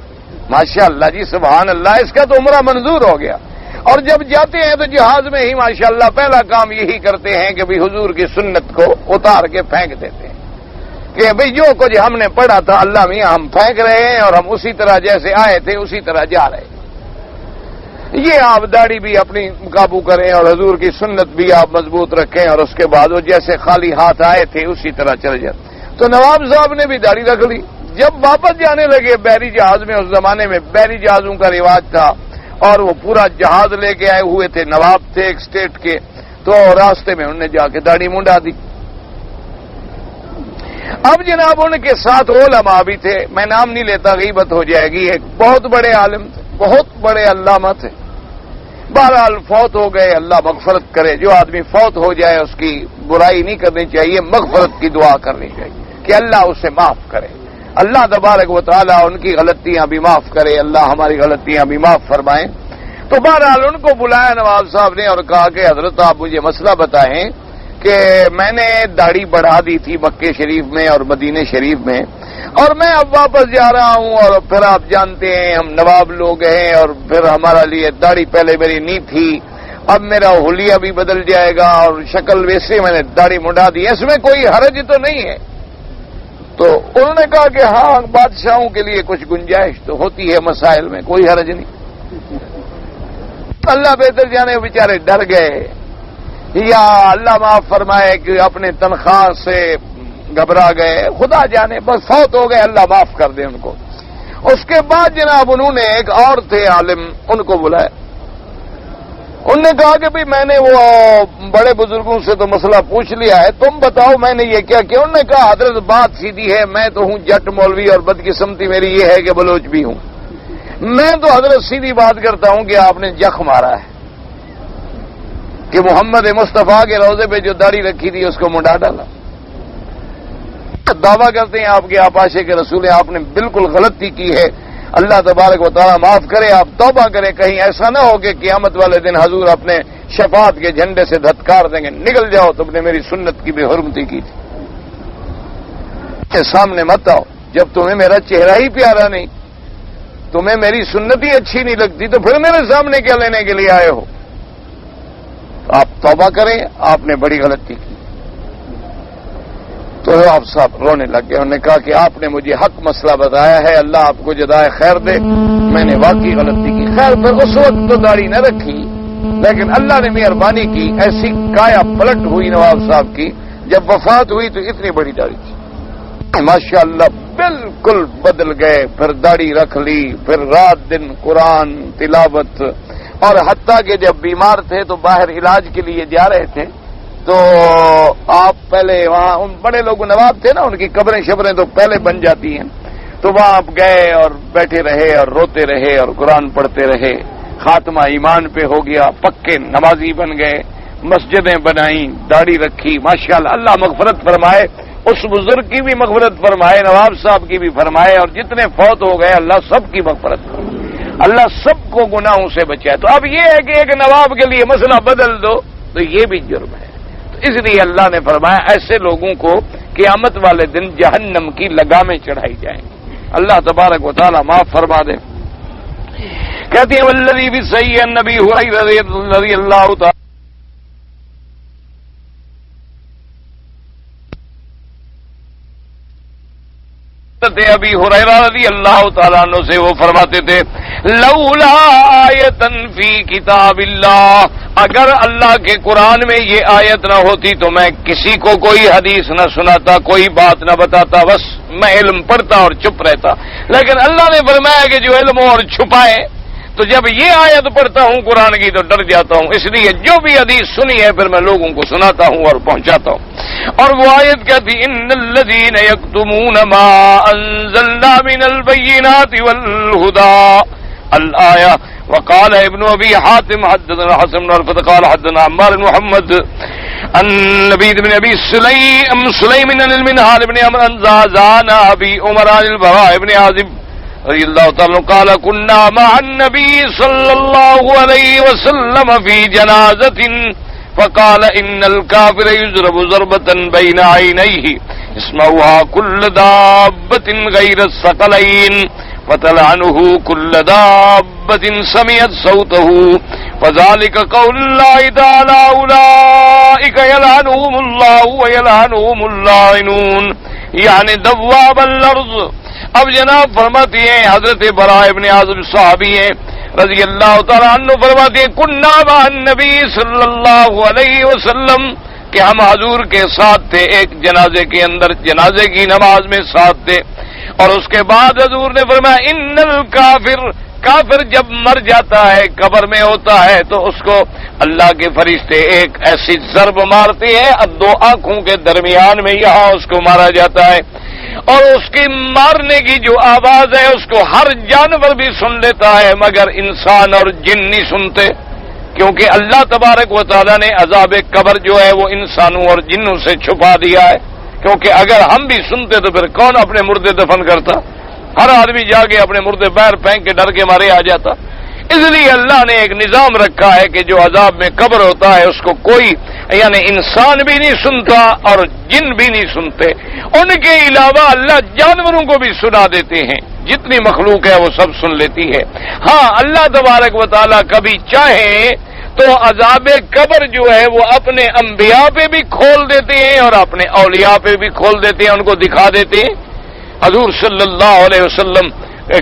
ماشاءاللہ جی سبحان اللہ، اس کا تو عمرہ منظور ہو گیا. اور جب جاتے ہیں تو جہاز میں ہی ماشاءاللہ پہلا کام یہی کرتے ہیں کہ بھی حضور کی سنت کو اتار کے پھینک دیتے ہیں کہ بھئی جو کچھ ہم نے پڑھا تھا اللہ میاں ہم پھینک رہے ہیں، اور ہم اسی طرح جیسے آئے تھے اسی طرح جا رہے ہیں. یہ آپ داڑھی بھی اپنی قابو کریں اور حضور کی سنت بھی آپ مضبوط رکھیں، اور اس کے بعد وہ جیسے خالی ہاتھ آئے تھے اسی طرح چل جائیں. تو نواب صاحب نے بھی داڑھی رکھ لی. جب واپس جانے لگے بحری جہاز میں، اس زمانے میں بحری جہازوں کا رواج تھا اور وہ پورا جہاز لے کے آئے ہوئے تھے، نواب تھے ایک اسٹیٹ کے، تو راستے میں انہوں نے جا کے داڑھی منڈا دی. اب جناب ان کے ساتھ علماء بھی تھے، میں نام نہیں لیتا غیبت ہو جائے گی. ایک بہت بڑے عالم تھے، بہت بڑے علامہ تھے. بہرحال فوت ہو گئے، اللہ مغفرت کرے. جو آدمی فوت ہو جائے اس کی برائی نہیں کرنی چاہیے، مغفرت کی دعا کرنی چاہیے کہ اللہ اسے معاف کرے. اللہ تبارک و تعالی ان کی غلطیاں بھی معاف کرے، اللہ ہماری غلطیاں بھی معاف فرمائیں. تو بہرحال ان کو بلایا نواب صاحب نے اور کہا کہ حضرت آپ مجھے مسئلہ بتائیں کہ میں نے داڑھی بڑھا دی تھی مکے شریف میں اور مدینے شریف میں، اور میں اب واپس جا رہا ہوں، اور پھر آپ جانتے ہیں ہم نواب لوگ ہیں، اور پھر ہمارا لیے داڑھی پہلے میری نہیں تھی، اب میرا حلیہ بھی بدل جائے گا اور شکل ویسے میں نے داڑھی منڈا دی، اس میں کوئی حرج تو نہیں ہے. تو انہوں نے کہا کہ ہاں بادشاہوں کے لیے کچھ گنجائش تو ہوتی ہے مسائل میں، کوئی حرج نہیں. اللہ بہتر جانے بیچارے ڈر گئے، یا اللہ معاف فرمائے کہ اپنے تنخواہ سے گھبرا گئے، خدا جانے، بس فوت ہو گئے، اللہ معاف کر دے ان کو. اس کے بعد جناب انہوں نے ایک اور تھے عالم، ان کو بلایا. انہوں نے کہا کہ بھئی میں نے وہ بڑے بزرگوں سے تو مسئلہ پوچھ لیا ہے، تم بتاؤ میں نے یہ کیا کیا. انہوں نے کہا حضرت بات سیدھی ہے، میں تو ہوں جٹ مولوی اور بدقسمتی میری یہ ہے کہ بلوچ بھی ہوں. میں تو حضرت سیدھی بات کرتا ہوں کہ آپ نے جخ مارا ہے کہ محمد مصطفیٰ کے روضے پہ جو داڑھی رکھی تھی اس کو منڈا ڈالا. دعویٰ کرتے ہیں آپ کے آپ عاشق کے رسول ہیں، آپ نے بالکل غلطی کی ہے، اللہ تبارک و تعالیٰ معاف کرے، آپ توبہ کریں. کہیں ایسا نہ ہو کہ قیامت والے دن حضور اپنے شفاعت کے جھنڈے سے دھتکار دیں گے، نکل جاؤ تم نے میری سنت کی بے حرمتی کی تھی. سامنے مت آؤ جب تمہیں میرا چہرہ ہی پیارا نہیں، تمہیں میری سنت ہی اچھی نہیں لگتی، تو پھر میرے سامنے کیا لینے کے لیے آئے ہو؟ تو آپ توبہ کریں، آپ نے بڑی غلطی کی۔ تو آپ صاحب رونے لگ گئے، انہوں نے کہا کہ آپ نے مجھے حق مسئلہ بتایا ہے، اللہ آپ کو جزائے خیر دے، میں نے واقعی غلطی کی۔ خیر پھر اس وقت تو داڑھی نہ رکھی، لیکن اللہ نے مہربانی کی، ایسی کایا پلٹ ہوئی نواب صاحب کی، جب وفات ہوئی تو اتنی بڑی داڑھی تھی، ماشاء اللہ بالکل بدل گئے، پھر داڑھی رکھ لی، پھر رات دن قرآن تلاوت، اور حتیٰ کہ جب بیمار تھے تو باہر علاج کے لیے جا رہے تھے تو آپ پہلے وہاں ان بڑے لوگ نواب تھے نا، ان کی قبریں شبریں تو پہلے بن جاتی ہیں، تو وہاں آپ گئے اور بیٹھے رہے اور روتے رہے اور قرآن پڑھتے رہے، خاتمہ ایمان پہ ہو گیا، پکے نمازی بن گئے، مسجدیں بنائیں، داڑھی رکھی، ماشاءاللہ اللہ مغفرت فرمائے، اس بزرگ کی بھی مغفرت فرمائے، نواب صاحب کی بھی فرمائے، اور جتنے فوت ہو گئے اللہ سب کی مغفرت فرمائے، اللہ سب کو گناہوں سے بچائے۔ تو اب یہ ہے کہ ایک نواب کے لیے مسئلہ بدل دو تو یہ بھی جرم ہے، تو اس لیے اللہ نے فرمایا ایسے لوگوں کو قیامت والے دن جہنم کی لگامیں چڑھائی جائیں گی۔ اللہ تبارک و تعالی معاف فرما دے۔ کہتے ہیں والذی بصحیح النبی ہریرہ رضی اللہ تعالی ابی ہریرہ رضی اللہ تعالیٰ عنہ سے وہ فرماتے تھے لولا آیتن فی کتاب اللہ، اگر اللہ کے قرآن میں یہ آیت نہ ہوتی تو میں کسی کو کوئی حدیث نہ سناتا، کوئی بات نہ بتاتا، بس میں علم پڑھتا اور چپ رہتا، لیکن اللہ نے فرمایا کہ جو علم اور چھپائے، تو جب یہ آیت پڑھتا ہوں قرآن کی تو ڈر جاتا ہوں، اس لیے جو بھی حدیث سنی ہے پھر میں لوگوں کو سناتا ہوں اور پہنچاتا ہوں۔ اور وہ آیت کہتی ان الذین یکتمون ما انزلنا من البینات والہدی الآیہ۔ وقال ابن ابی حاتم حدثنا حسن بن عرفۃ قال حدثنا عمار بن محمد عن نبی بن ابی سلیم عن المنہال بن عمرو عن زازان ابی عمر عن البراء بن عازب رضی اللہ تعالی عنہ قال كنا مع النبي صلى الله عليه وسلم في جنازة فقال ان الكافر يضرب ضربة بين عينيه اسمعها كل دابة غير الثقلين فتلعنه كل دابة سمعت صوته فذلك قول الله تعالى اولئك يلعنهم الله ويلعنهم اللاعنون، یعنی دواب الارض۔ اب جناب فرماتی ہیں حضرت براء ابن عازب صحابی ہیں رضی اللہ تعالیٰ عنہ، فرماتی ہیں کنا مع النبی صلی اللہ علیہ وسلم، کہ ہم حضور کے ساتھ تھے ایک جنازے کے اندر، جنازے کی نماز میں ساتھ تھے، اور اس کے بعد حضور نے فرمایا ان الکافر، کافر جب مر جاتا ہے قبر میں ہوتا ہے تو اس کو اللہ کے فرشتے ایک ایسی ضرب مارتے ہیں، دو آنکھوں کے درمیان میں یہاں اس کو مارا جاتا ہے، اور اس کی مارنے کی جو آواز ہے اس کو ہر جانور بھی سن لیتا ہے مگر انسان اور جن نہیں سنتے، کیونکہ اللہ تبارک و تعالیٰ نے عذاب قبر جو ہے وہ انسانوں اور جنوں سے چھپا دیا ہے، کیونکہ اگر ہم بھی سنتے تو پھر کون اپنے مردے دفن کرتا؟ ہر آدمی جا کے اپنے مردے پیر پھینک کے ڈر کے مارے آ جاتا۔ اس لیے اللہ نے ایک نظام رکھا ہے کہ جو عذاب میں قبر ہوتا ہے اس کو کوئی یعنی انسان بھی نہیں سنتا اور جن بھی نہیں سنتے، ان کے علاوہ اللہ جانوروں کو بھی سنا دیتے ہیں، جتنی مخلوق ہے وہ سب سن لیتی ہے۔ ہاں اللہ تبارک و تعالیٰ کبھی چاہے تو عذاب قبر جو ہے وہ اپنے انبیاء پہ بھی کھول دیتے ہیں اور اپنے اولیاء پہ بھی کھول دیتے ہیں، ان کو دکھا دیتے ہیں۔ حضور صلی اللہ علیہ وسلم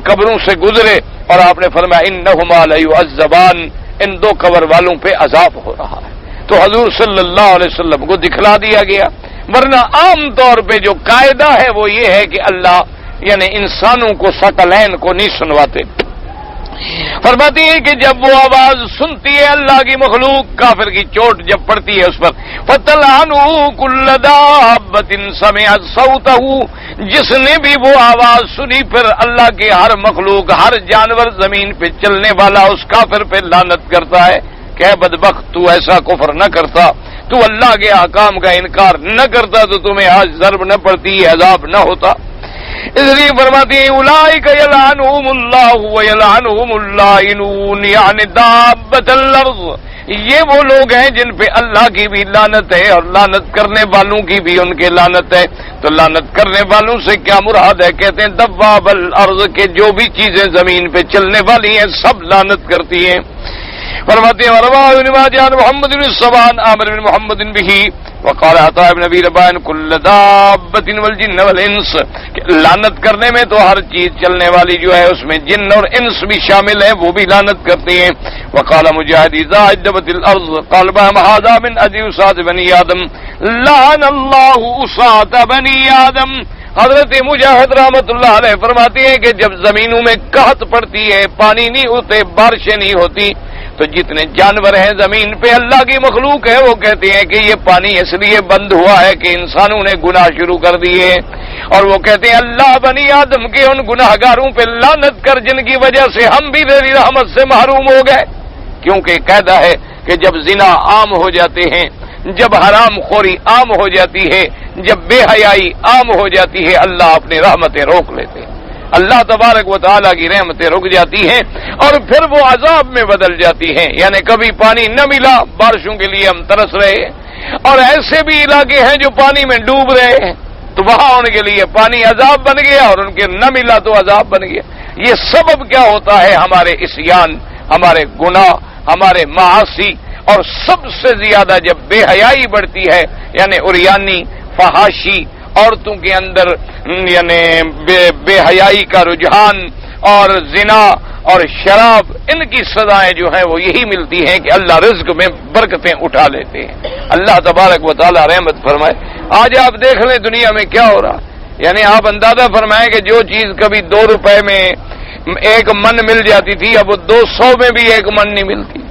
قبروں سے گزرے اور آپ نے فرمایا انہما لیعذبان، ان دو قبر والوں پہ عذاب ہو رہا ہے، تو حضور صلی اللہ علیہ وسلم کو دکھلا دیا گیا، ورنہ عام طور پہ جو قاعدہ ہے وہ یہ ہے کہ اللہ یعنی انسانوں کو ثقلین کو نہیں سنواتے۔ فرماتی ہے کہ جب وہ آواز سنتی ہے اللہ کی مخلوق، کافر کی چوٹ جب پڑتی ہے اس پر، فَتَلْعَنُهُ كُلَّ دَابَّةٍ سَمِعَتْ صَوْتَهُ، جس نے بھی وہ آواز سنی پھر اللہ کے ہر مخلوق، ہر جانور زمین پہ چلنے والا اس کافر پہ لعنت کرتا ہے کہ اے بدبخت تو ایسا کفر نہ کرتا، تو اللہ کے احکام کا انکار نہ کرتا تو تمہیں آج ضرب نہ پڑتی، عذاب نہ ہوتا۔ اس لیے فرماتی ہیں اولئک یلعنہم اللہ ویلعنہم اللاعنون، یعنی دابۃ الارض، یہ وہ لوگ ہیں جن پہ اللہ کی بھی لعنت ہے اور لعنت کرنے والوں کی بھی ان کے لعنت ہے. تو لعنت کرنے والوں سے کیا مراد ہے؟ کہتے ہیں دواب الارض کے جو بھی چیزیں زمین پہ چلنے والی ہیں سب لعنت کرتی ہیں. فرماتے ہیں ورواہ ابن ماجہ محمد بن الصبان عامر بن محمد بہ وقال عطاء بن ابی رباح کل دابۃ والجن والانس. لعنت کرنے میں تو ہر چیز چلنے والی جو ہے اس میں جن اور انس بھی شامل ہیں وہ بھی لعنت کرتے ہیں. وقال مجاہد اذا عجبت الارض قال بهم هذا من اجل اسات بنی آدم لعن اللہ اسات بنی آدم. حضرت مجاہد رحمت اللہ علیہ فرماتے ہیں کہ جب زمینوں میں قحط پڑتی ہے، پانی نہیں ہوتے، بارشیں نہیں ہوتی، تو جتنے جانور ہیں زمین پہ اللہ کی مخلوق ہے وہ کہتے ہیں کہ یہ پانی اس لیے بند ہوا ہے کہ انسانوں نے گناہ شروع کر دیے. اور وہ کہتے ہیں اللہ بنی آدم کے ان گناہ گاروں پہ لعنت کر جن کی وجہ سے ہم بھی تیری رحمت سے محروم ہو گئے. کیونکہ قاعدہ ہے کہ جب زنا عام ہو جاتے ہیں، جب حرام خوری عام ہو جاتی ہے، جب بے حیائی عام ہو جاتی ہے، اللہ اپنی رحمتیں روک لیتے ہیں. اللہ تبارک و تعالیٰ کی رحمتیں رک جاتی ہیں اور پھر وہ عذاب میں بدل جاتی ہیں. یعنی کبھی پانی نہ ملا، بارشوں کے لیے ہم ترس رہے ہیں، اور ایسے بھی علاقے ہیں جو پانی میں ڈوب رہے ہیں، تو وہاں ان کے لیے پانی عذاب بن گیا اور ان کے نہ ملا تو عذاب بن گیا. یہ سبب کیا ہوتا ہے؟ ہمارے عصیان، ہمارے گناہ، ہمارے معاصی، اور سب سے زیادہ جب بے حیائی بڑھتی ہے، یعنی عریانی، فحاشی، عورتوں کے اندر یعنی بے حیائی کا رجحان، اور زنا اور شراب، ان کی سزائیں جو ہیں وہ یہی ملتی ہیں کہ اللہ رزق میں برکتیں اٹھا لیتے ہیں. اللہ تبارک و تعالی رحمت فرمائے. آج آپ دیکھ لیں دنیا میں کیا ہو رہا، یعنی آپ اندازہ فرمائیں کہ جو چیز کبھی 2 روپے میں 1 من مل جاتی تھی اب وہ 200 میں بھی 1 من نہیں ملتی.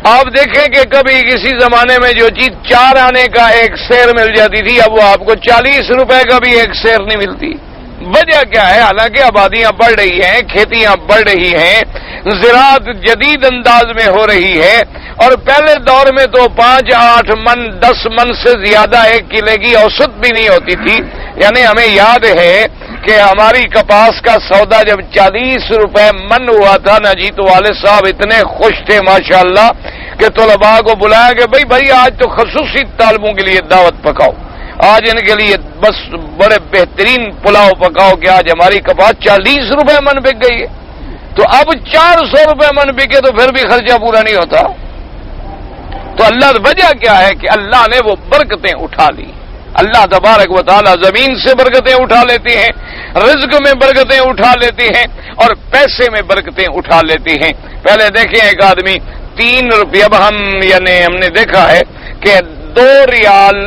آپ دیکھیں کہ کبھی کسی زمانے میں جو چیز 4 آنے کا 1 سیر مل جاتی تھی اب وہ آپ کو 40 روپے کا بھی 1 سیر نہیں ملتی. وجہ کیا ہے؟ حالانکہ آبادیاں بڑھ رہی ہیں، کھیتیاں بڑھ رہی ہیں، زراعت جدید انداز میں ہو رہی ہے، اور پہلے دور میں تو 5, 8 من 10 من سے زیادہ 1 کلے کی اوسط بھی نہیں ہوتی تھی. یعنی ہمیں یاد ہے کہ ہماری کپاس کا سودا جب 40 روپے من ہوا تھا نا جی، تو والد صاحب اتنے خوش تھے ماشاءاللہ کہ طلباء کو بلایا کہ بھائی آج تو خصوصی طالبوں کے لیے دعوت پکاؤ، آج ان کے لیے بس بڑے بہترین پلاؤ پکاؤ کہ آج ہماری کپاس 40 روپے من بک گئی ہے. تو اب 400 روپے من بکے تو پھر بھی خرچہ پورا نہیں ہوتا. تو اللہ وجہ کیا ہے کہ اللہ نے وہ برکتیں اٹھا لی. اللہ تبارک و تعالی زمین سے برکتیں اٹھا لیتے ہیں، رزق میں برکتیں اٹھا لیتے ہیں، اور پیسے میں برکتیں اٹھا لیتے ہیں. پہلے دیکھیں ایک آدمی 3 روپے، اب ہم نے دیکھا ہے کہ 2 ریال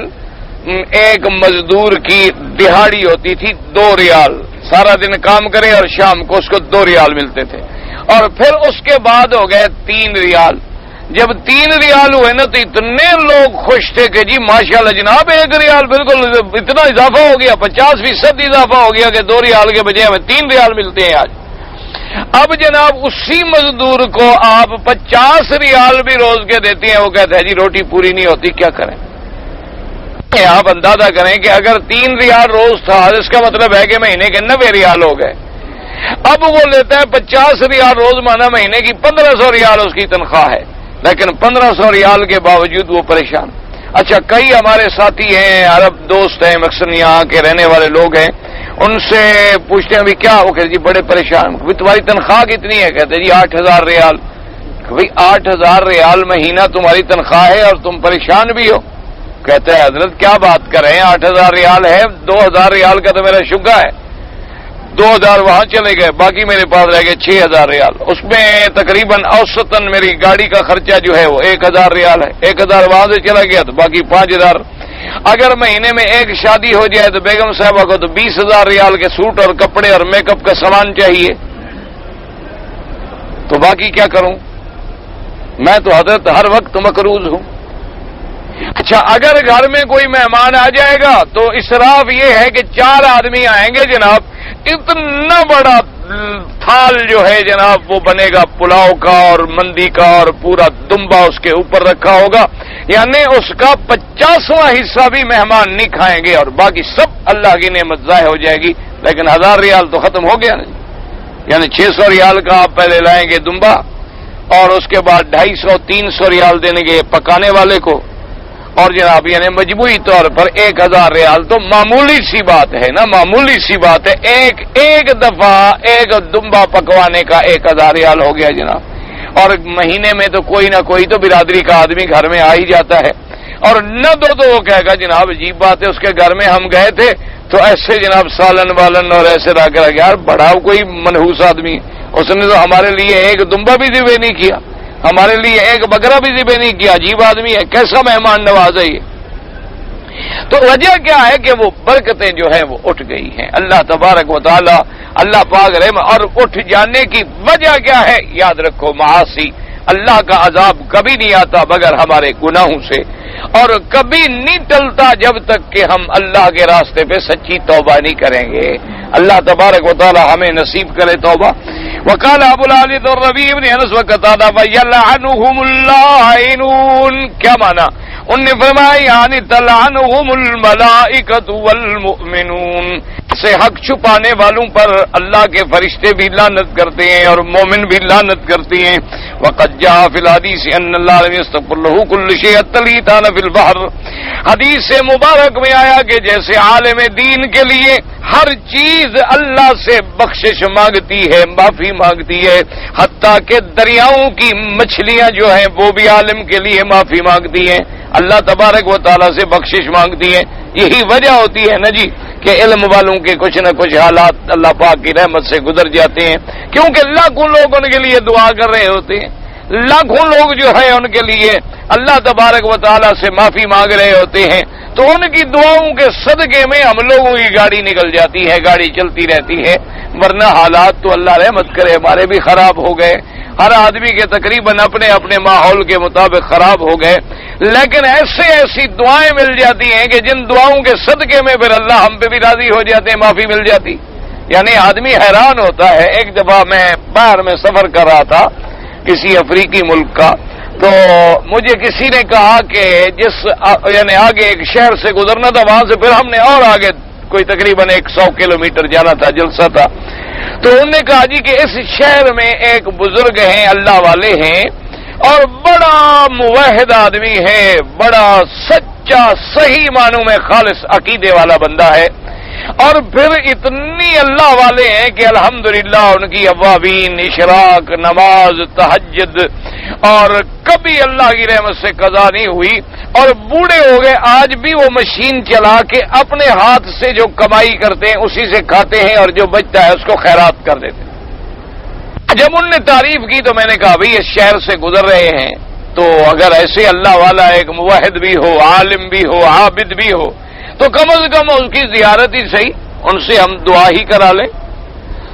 ایک مزدور کی دہاڑی ہوتی تھی. 2 ریال سارا دن کام کرے اور شام کو اس کو 2 ریال ملتے تھے، اور پھر اس کے بعد ہو گئے 3 ریال. جب 3 ریال ہوئے نا تو اتنے لوگ خوش تھے کہ جی ماشاءاللہ جناب 1 ریال بالکل اتنا اضافہ ہو گیا، 50% اضافہ ہو گیا کہ 2 ریال کے بجائے ہمیں 3 ریال ملتے ہیں آج. اب جناب اسی مزدور کو آپ 50 ریال بھی روز کے دیتے ہیں، وہ کہتے ہیں جی روٹی پوری نہیں ہوتی، کیا کریں؟ آپ اندازہ کریں کہ اگر 3 ریال روز تھا اس کا مطلب ہے کہ مہینے کے 90 ریال ہو گئے. اب وہ لیتا ہے 50 ریال روز، مانا مہینے کی 1500 ریال اس کی تنخواہ ہے، لیکن 1500 ریال کے باوجود وہ پریشان. اچھا کئی ہمارے ساتھی ہیں، عرب دوست ہیں، مقصد یہاں کے رہنے والے لوگ ہیں، ان سے پوچھتے ہیں بھی کیا ہو کہ جی بڑے پریشان. تمہاری تنخواہ کتنی ہے؟ کہتے ہیں جی 8000 ریال. 8000 ریال مہینہ تمہاری تنخواہ ہے اور تم پریشان بھی ہو؟ کہتے ہیں حضرت کیا بات کر رہے ہیں، 8000 ریال ہے، 2000 ریال کا تو میرا شگا ہے، 2000 وہاں چلے گئے، باقی میرے پاس رہ گئے 6000 ریال. اس میں تقریباً اوسطاً میری گاڑی کا خرچہ جو ہے وہ 1000 ریال ہے. 1000 وہاں سے چلا گیا تو باقی 5000. اگر مہینے میں 1 شادی ہو جائے تو بیگم صاحبہ کو تو 20000 ریال کے سوٹ اور کپڑے اور میک اپ کا سامان چاہیے، تو باقی کیا کروں؟ میں تو حضرت ہر وقت مقروض ہوں. اچھا اگر گھر میں کوئی مہمان آ جائے گا تو اسراف یہ ہے کہ 4 آدمی آئیں گے جناب، اتنا بڑا تھال جو ہے جناب وہ بنے گا پلاؤ کا اور مندی کا، اور پورا دمبا اس کے اوپر رکھا ہوگا، یعنی اس کا 50واں حصہ بھی مہمان نہیں کھائیں گے اور باقی سب اللہ کی نعمت ضائع ہو جائے گی. لیکن 1000 ریال تو ختم ہو گیا نا، یعنی 600 ریال کا آپ پہلے لائیں گے دمبا اور اس کے بعد 250-300 ریال دینے کے پکانے والے کو، اور جناب یعنی مجموعی طور پر 1000 ریال، تو معمولی سی بات ہے نا، معمولی سی بات ہے، ایک دفعہ ایک دمبا پکوانے کا 1000 ریال ہو گیا جناب، اور مہینے میں تو کوئی نہ کوئی تو برادری کا آدمی گھر میں آ ہی جاتا ہے، اور نہ دو تو وہ کہے گا جناب عجیب بات ہے، اس کے گھر میں ہم گئے تھے تو ایسے جناب سالن والن اور ایسے رہ کے یار بڑا کوئی منحوس آدمی، اس نے تو ہمارے لیے ایک دمبا بھی ذبح نہیں کیا، ہمارے لیے ایک بکرا بھی ذبح نہیں کیا، عجیب آدمی ہے، کیسا مہمان نواز ہے یہ۔ تو وجہ کیا ہے کہ وہ برکتیں جو ہیں وہ اٹھ گئی ہیں، اللہ تبارک و تعالی اللہ پاک رحم، اور اٹھ جانے کی وجہ کیا ہے؟ یاد رکھو معاصی، اللہ کا عذاب کبھی نہیں آتا مگر ہمارے گناہوں سے، اور کبھی نہیں ٹلتا جب تک کہ ہم اللہ کے راستے پہ سچی توبہ نہیں کریں گے۔ اللہ تبارک و تعالی ہمیں نصیب کرے توبہ۔ وقال ابو العالی الربیع بن انس وقتادہ ویلعنهم اللاعنون، کیا معنی؟ ان نے فرمایا یعنی تلعنهم الملائکۃ والمؤمنون، سے حق چھپانے والوں پر اللہ کے فرشتے بھی لعنت کرتے ہیں اور مومن بھی لعنت کرتے ہیں۔ وقد جاء فی الحدیث ان اللہ لم یستغفر له كل شیء تلیتان فی البحر، حدیث سے مبارک میں آیا کہ جیسے عالم دین کے لیے ہر چیز اللہ سے بخشش مانگتی ہے، معافی مانگتی ہے، حتیٰ کہ دریاؤں کی مچھلیاں جو ہیں وہ بھی عالم کے لیے معافی مانگتی ہیں، اللہ تبارک و تعالیٰ سے بخشش مانگتی ہیں۔ یہی وجہ ہوتی ہے نا جی کہ علم والوں کے کچھ نہ کچھ حالات اللہ پاک کی رحمت سے گزر جاتے ہیں، کیونکہ لاکھوں لوگ ان کے لیے دعا کر رہے ہوتے ہیں، لاکھوں لوگ جو ہے ان کے لیے اللہ تبارک و تعالیٰ سے معافی مانگ رہے ہوتے ہیں، تو ان کی دعاؤں کے صدقے میں ہم لوگوں کی گاڑی نکل جاتی ہے، گاڑی چلتی رہتی ہے، ورنہ حالات تو اللہ رحمت کرے ہمارے بھی خراب ہو گئے، ہر آدمی کے تقریباً اپنے اپنے ماحول کے مطابق خراب ہو گئے، لیکن ایسی دعائیں مل جاتی ہیں کہ جن دعاؤں کے صدقے میں پھر اللہ ہم پہ بھی راضی ہو جاتے ہیں، معافی مل جاتی، یعنی آدمی حیران ہوتا ہے۔ ایک دفعہ میں باہر میں سفر کر رہا تھا کسی افریقی ملک کا، تو مجھے کسی نے کہا کہ یعنی آگے ایک شہر سے گزرنا تھا، وہاں سے پھر ہم نے اور آگے کوئی تقریباً 100 کلومیٹر جانا تھا، جلسہ تھا، تو انہوں نے کہا جی کہ اس شہر میں ایک بزرگ ہیں، اللہ والے ہیں، اور بڑا موحد آدمی ہے، بڑا سچا صحیح معنوں میں خالص عقیدے والا بندہ ہے، اور پھر اتنی اللہ والے ہیں کہ الحمدللہ ان کی اوابین، اشراق، نماز، تہجد، اور کبھی اللہ کی رحمت سے قضا نہیں ہوئی، اور بوڑھے ہو گئے، آج بھی وہ مشین چلا کے اپنے ہاتھ سے جو کمائی کرتے ہیں اسی سے کھاتے ہیں، اور جو بچتا ہے اس کو خیرات کر دیتے ہیں۔ جب ان نے تعریف کی تو میں نے کہا بھئی اس شہر سے گزر رہے ہیں، تو اگر ایسے اللہ والا ایک موحد بھی ہو، عالم بھی ہو، عابد بھی ہو، تو کم از کم اس کی زیارت ہی صحیح، ان سے ہم دعا ہی کرا لیں۔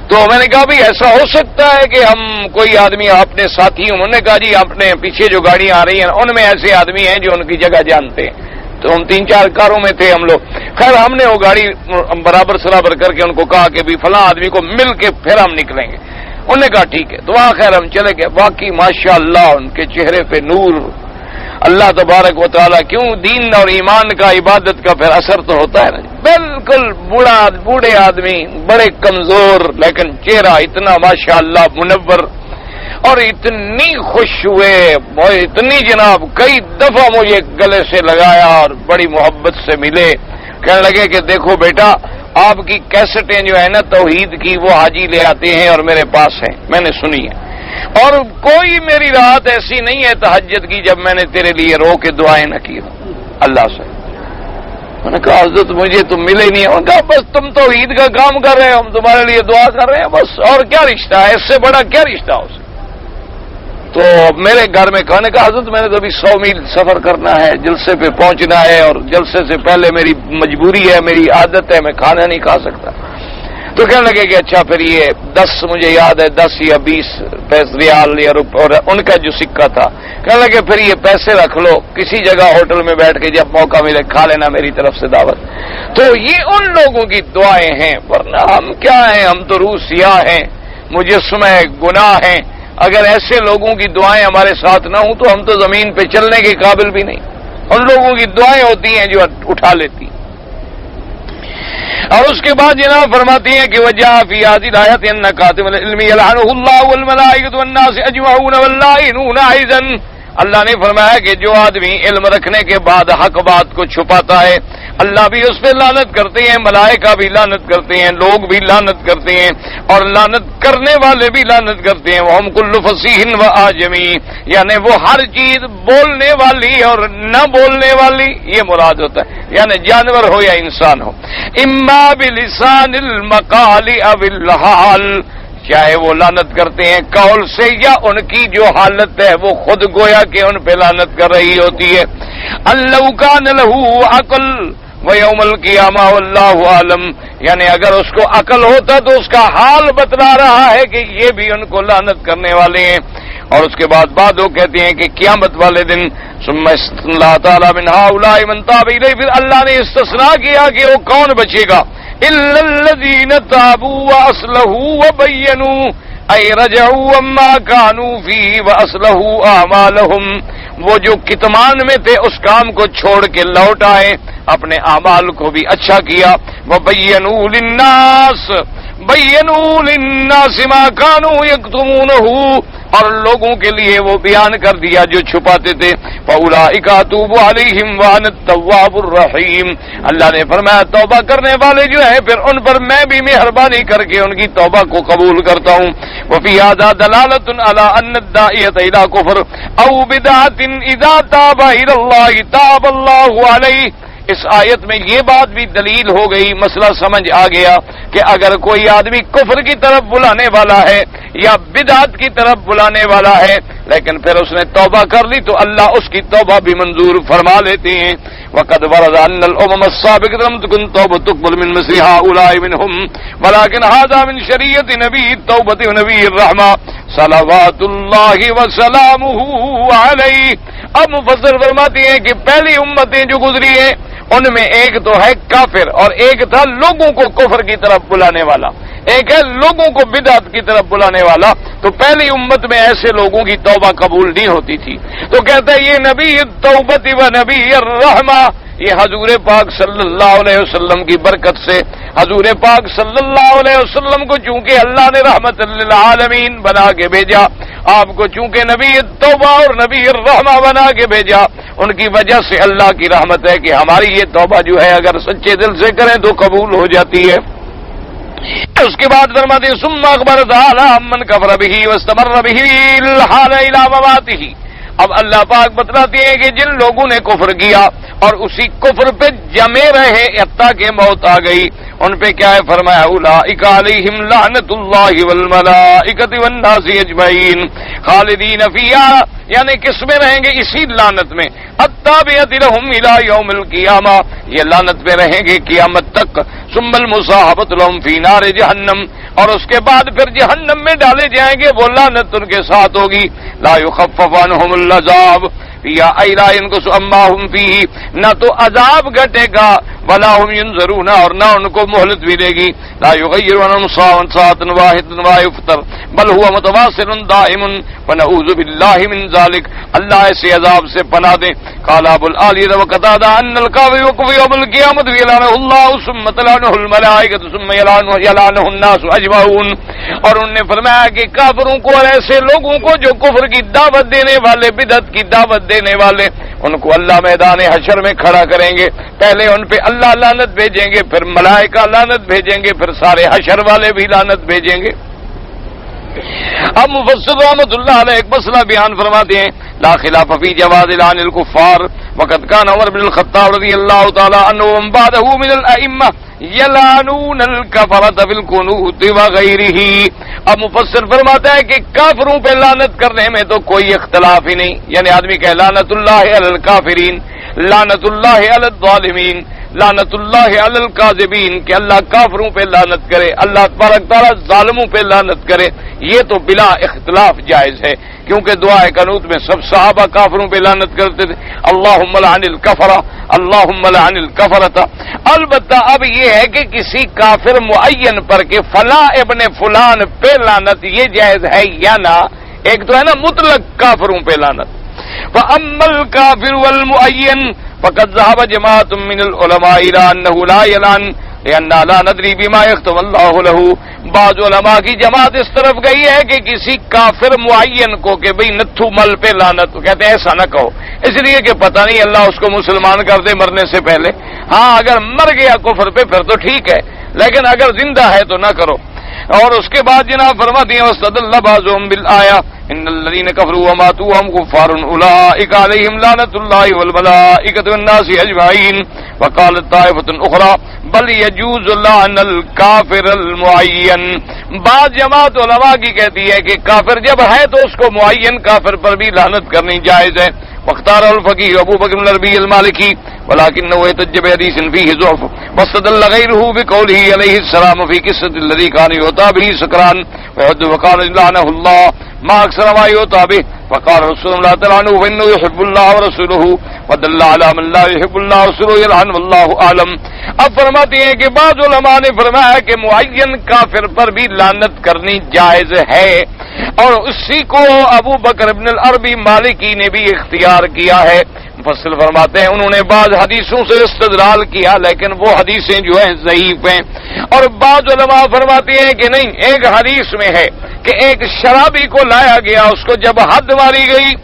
تو میں نے کہا بھئی ایسا ہو سکتا ہے کہ ہم کوئی آدمی اپنے ساتھی ہوں؟ انہوں نے کہا جی اپنے پیچھے جو گاڑیاں آ رہی ہیں ان میں ایسے آدمی ہیں جو ان کی جگہ جانتے ہیں، تو ہم 3-4 کاروں میں تھے ہم لوگ، خیر ہم نے وہ گاڑی برابر سرابر کر کے ان کو کہا کہ بھی فلاں آدمی کو مل کے پھر ہم نکلیں گے، انہوں نے کہا ٹھیک ہے، تو وہاں خیر ہم چلے گئے، واقعی ماشاءاللہ ان کے چہرے پہ نور، اللہ تبارک و تعالیٰ، کیوں دین اور ایمان کا، عبادت کا پھر اثر تو ہوتا ہے نا، بالکل بوڑھے آدمی، بڑے کمزور، لیکن چہرہ اتنا ماشاءاللہ منور، اور اتنی خوش ہوئے، اتنی جناب کئی دفعہ مجھے گلے سے لگایا اور بڑی محبت سے ملے، کہنے لگے کہ دیکھو بیٹا آپ کی کیسٹیں جو ہے نا توحید کی وہ حاجی لے آتے ہیں اور میرے پاس ہیں، میں نے سنی ہے، اور کوئی میری رات ایسی نہیں ہے تہجد کی جب میں نے تیرے لیے رو کے دعائیں نہ کی ہوں اللہ سے۔ میں نے کہا حضرت مجھے تم ملے نہیں، انہوں نے کہا بس تم توحید کا کام کر رہے ہو، ہم تمہارے لیے دعا کر رہے ہیں بس، اور کیا رشتہ ہے اس سے بڑا، کیا رشتہ ہو سکتا۔ تو میرے گھر میں کہنے کا حضرت میں نے تو ابھی 100 میل سفر کرنا ہے، جلسے پہ پہنچنا ہے، اور جلسے سے پہلے میری مجبوری ہے، میری عادت ہے، میں کھانا نہیں کھا سکتا۔ تو کہنے لگے کہ اچھا پھر یہ 10 مجھے یاد ہے 10 یا 20 ریال یا روپے اور ان کا جو سکہ تھا، کہنے لگے پھر یہ پیسے رکھ لو، کسی جگہ ہوٹل میں بیٹھ کے جب موقع ملے کھا لینا میری طرف سے دعوت۔ تو یہ ان لوگوں کی دعائیں ہیں، ورنہ ہم کیا ہیں، ہم تو روح سیاہ ہیں، مجسمہ گناہ ہیں، اگر ایسے لوگوں کی دعائیں ہمارے ساتھ نہ ہوں تو ہم تو زمین پہ چلنے کے قابل بھی نہیں، ان لوگوں کی دعائیں ہوتی ہیں جو اٹھا لیتی۔ اور اس کے بعد جناب فرماتی ہیں کہ وجہ فی هذه الآیات ان کاتب العلم یلعنه الله والملائکۃ والناس اجمعون واللائنون ايضا. اللہ نے فرمایا کہ جو آدمی علم رکھنے کے بعد حق بات کو چھپاتا ہے اللہ بھی اس پہ لعنت کرتے ہیں، ملائکہ بھی لعنت کرتے ہیں، لوگ بھی لعنت کرتے ہیں، اور لعنت کرنے والے بھی لعنت کرتے ہیں. وہم کل فصیح و آجمی، یعنی وہ ہر چیز بولنے والی اور نہ بولنے والی، یہ مراد ہوتا ہے، یعنی جانور ہو یا انسان ہو. اما بلسان المقال او الحال، چاہے وہ لعنت کرتے ہیں قول سے یا ان کی جو حالت ہے وہ خود گویا کہ ان پہ لعنت کر رہی ہوتی ہے. اللہ کان لہ عقل ویوم القیامہ واللہ عالم، یعنی اگر اس کو عقل ہوتا تو اس کا حال بتلا رہا ہے کہ یہ بھی ان کو لعنت کرنے والے ہیں. اور اس کے بعد وہ کہتے ہیں کہ قیامت والے دن ثم اللہ تعالی من هؤلاء من تاب الیہ، پھر اللہ نے استثناء کیا کہ وہ کون بچے گا. الا الذین تابوا واصلحوا وبینوا ای رجعوا عما كانوا فیہ واصلحوا اعمالهم، وہ جو کتمان میں تھے اس کام کو چھوڑ کے لوٹ آئے، اپنے اعمال کو بھی اچھا کیا. وبینوا للناس ما كانوا یکتمونہ، اور لوگوں کے لیے وہ بیان کر دیا جو چھپاتے تھے. فاولئک اتوب علیہم وانا التواب الرحیم، اللہ نے فرمایا توبہ کرنے والے جو ہیں پھر ان پر میں بھی مہربانی کر کے ان کی توبہ کو قبول کرتا ہوں. وفی ھذا دلالۃ علی ان الداعیۃ الی کفر او بدعۃ اذا تاب الی اللہ تاب اللہ علیہ، اس آیت میں یہ بات بھی دلیل ہو گئی، مسئلہ سمجھ آ گیا کہ اگر کوئی آدمی کفر کی طرف بلانے والا ہے یا بدعت کی طرف بلانے والا ہے لیکن پھر اس نے توبہ کر لی تو اللہ اس کی توبہ بھی منظور فرما لیتے ہیں. وقد ورد ان الامم السابقۃ لم تكن توبۃ تقبل من مثل هؤلاء منهم ولكن هذا من شریعت نبی التوبۃ ونبی الرحمہ صلوات اللہ وسلامہ علیہ. اب مفسر فرماتے ہیں کہ پہلی امتیں جو گزری ہیں ان میں ایک تو ہے کافر اور ایک تھا لوگوں کو کفر کی طرف بلانے والا، ایک ہے لوگوں کو بدعت کی طرف بلانے والا. تو پہلی امت میں ایسے لوگوں کی توبہ قبول نہیں ہوتی تھی. تو کہتا ہے یہ نبی التوبۃ و نبی الرحمہ، یہ حضور پاک صلی اللہ علیہ وسلم کی برکت سے حضور پاک صلی اللہ علیہ وسلم کو چونکہ اللہ نے رحمت للعالمین بنا کے بھیجا، آپ کو چونکہ نبی توبہ اور نبی الرحمہ بنا کے بھیجا، ان کی وجہ سے اللہ کی رحمت ہے کہ ہماری یہ توبہ جو ہے اگر سچے دل سے کریں تو قبول ہو جاتی ہے. اس کے بعد فرماتے ہیں ثم اخبر تعالی من کفر به واستمر به الحال الى مماته. اب اللہ پاک بتلاتے ہیں کہ جن لوگوں نے کفر کیا اور اسی کفر پہ جمے رہے حتیٰ کہ موت آ گئی، ان پہ کیا ہے فرمایا اولئک علیہم لعنت اللہ والملائکۃ والناس اجمعین خالدین فیہا، یعنی کس میں رہیں گے؟ اسی لعنت میں. التابعۃ لہم الی یوم القیامہ، یہ لعنت میں رہیں گے قیامت تک. ثم المصاحبۃ لہم فی نار جہنم، اور اس کے بعد پھر جہنم میں ڈالے جائیں گے، وہ لعنت ان کے ساتھ ہوگی. لا یخفف عنہم العذاب یا ای لا ينقص عما هم فیہ، نہ تو عذاب گھٹے گا ولا هم ينظرون، اور نہ ان کو مہلت ملے گی. لا یغیر عنہم ساعة واحدة ولا یفتر بل هو متواصل دائم ونعوذ باللہ من ذلک. اللہ ایسے عذاب سے پناہ دیں. قال ابو العالیہ وقتادہ ان الکافر یوقف یوم القیامۃ یلعنہ اللہ ثم تلعنہ الملائکۃ ثم یلعنہ الناس اجمعون. اور انہوں نے فرمایا کہ کافروں کو اور ایسے لوگوں کو جو کفر کی دعوت دینے والے، بدعت کی دعوت دینے والے، ان کو اللہ میدان حشر میں کھڑا کریں گے. پہلے ان پہ اللہ لعنت بھیجیں گے، پھر ملائکہ لعنت بھیجیں گے، پھر سارے حشر والے بھی لعنت بھیجیں گے. اب مفسر رحمۃ اللہ علیہ ایک مسئلہ بیان فرماتے ہیں لا خلاف فی جواز لعن الکفار وقد کان عمر بن الخطاب رضی اللہ تعالی عنہ ومن بعدہ من الائمہ یلعنون الکفرۃ بالقنوت وغیرہ. اب مفسر فرماتا ہے کہ کافروں پہ لعنت کرنے میں تو کوئی اختلاف ہی نہیں، یعنی آدمی کہ لعنت اللہ علی الکافرین، لعنت اللہ علی الظالمین، لعنت اللہ علی الکاذبین، کہ اللہ کافروں پہ لعنت کرے، اللہ تبارک تعالیٰ ظالموں پہ لعنت کرے، یہ تو بلا اختلاف جائز ہے. کیونکہ دعائے قنوت میں سب صحابہ کافروں پہ لعنت کرتے تھے، اللہم لعن الکفرہ اللہم لعن الکفرۃ. البتہ اب یہ ہے کہ کسی کافر معین پر کہ فلاں ابن فلان پہ لعنت یہ جائز ہے یا نہ. ایک تو ہے نا مطلق کافروں پہ لعنت. فَأَمَّا الْكَافِرُ وَالْمُعَيَّنُ فَقَدْ ذَهَبَ جَمَاعَةٌ مِّنَ الْعُلَمَاءِ إِلَىٰ أَنَّهُ لَا يَلْعَنُ لأننا لا ندری بما یختم اللہ لہ. بعض علماء کی جماعت اس طرف گئی ہے کہ کسی کافر معین کو کہ بھئی نتھو مل پہ لعنت، کہتے ہیں ایسا نہ کہو، اس لیے کہ پتہ نہیں اللہ اس کو مسلمان کر دے مرنے سے پہلے. ہاں اگر مر گیا کفر پہ پھر تو ٹھیک ہے، لیکن اگر زندہ ہے تو نہ کرو. اور اس کے بعد جناب فرماتی ہیں واستدل بعضهم بالآیہ ان الذین کفروا وماتوا وهم کفار اولئک علیہم لعنۃ اللہ والملائکۃ والناس اجمعین. وقالت طائفۃ اخری بل یجوز لعن الکافر المعین. بعض جماعت علماء کی کہتی ہے کہ کافر جب ہے تو اس کو معین کافر پر بھی لعنت کرنی جائز ہے. واختار الفقيه ابو بکر بن العربي المالكي ولكنه يحتج بحديث فيه ضعف واستدل غيره بقوله عليه السلام في قصة الذي كان يؤتى به سكران ويحد وقال لعنه الله ما اكثر ما يؤتى به. فقال رسول الله تلعنه فانه يحب الله ورسوله ودل على من لا يحب الله ورسوله يلعن والله اعلم. اب فرماتے ہیں کہ بعض علماء نے فرمایا کہ معین کافر پر بھی لعنت کرنی جائز ہے، اور اسی کو ابو بکر ابن العربی مالکی نے بھی اختیار کیا ہے. مفصل فرماتے ہیں انہوں نے بعض حدیثوں سے استدلال کیا لیکن وہ حدیثیں جو ہیں ضعیف ہیں. اور بعض علماء فرماتے ہیں کہ نہیں، ایک حدیث میں ہے کہ ایک شرابی کو لایا گیا، اس کو جب حد ماری گئی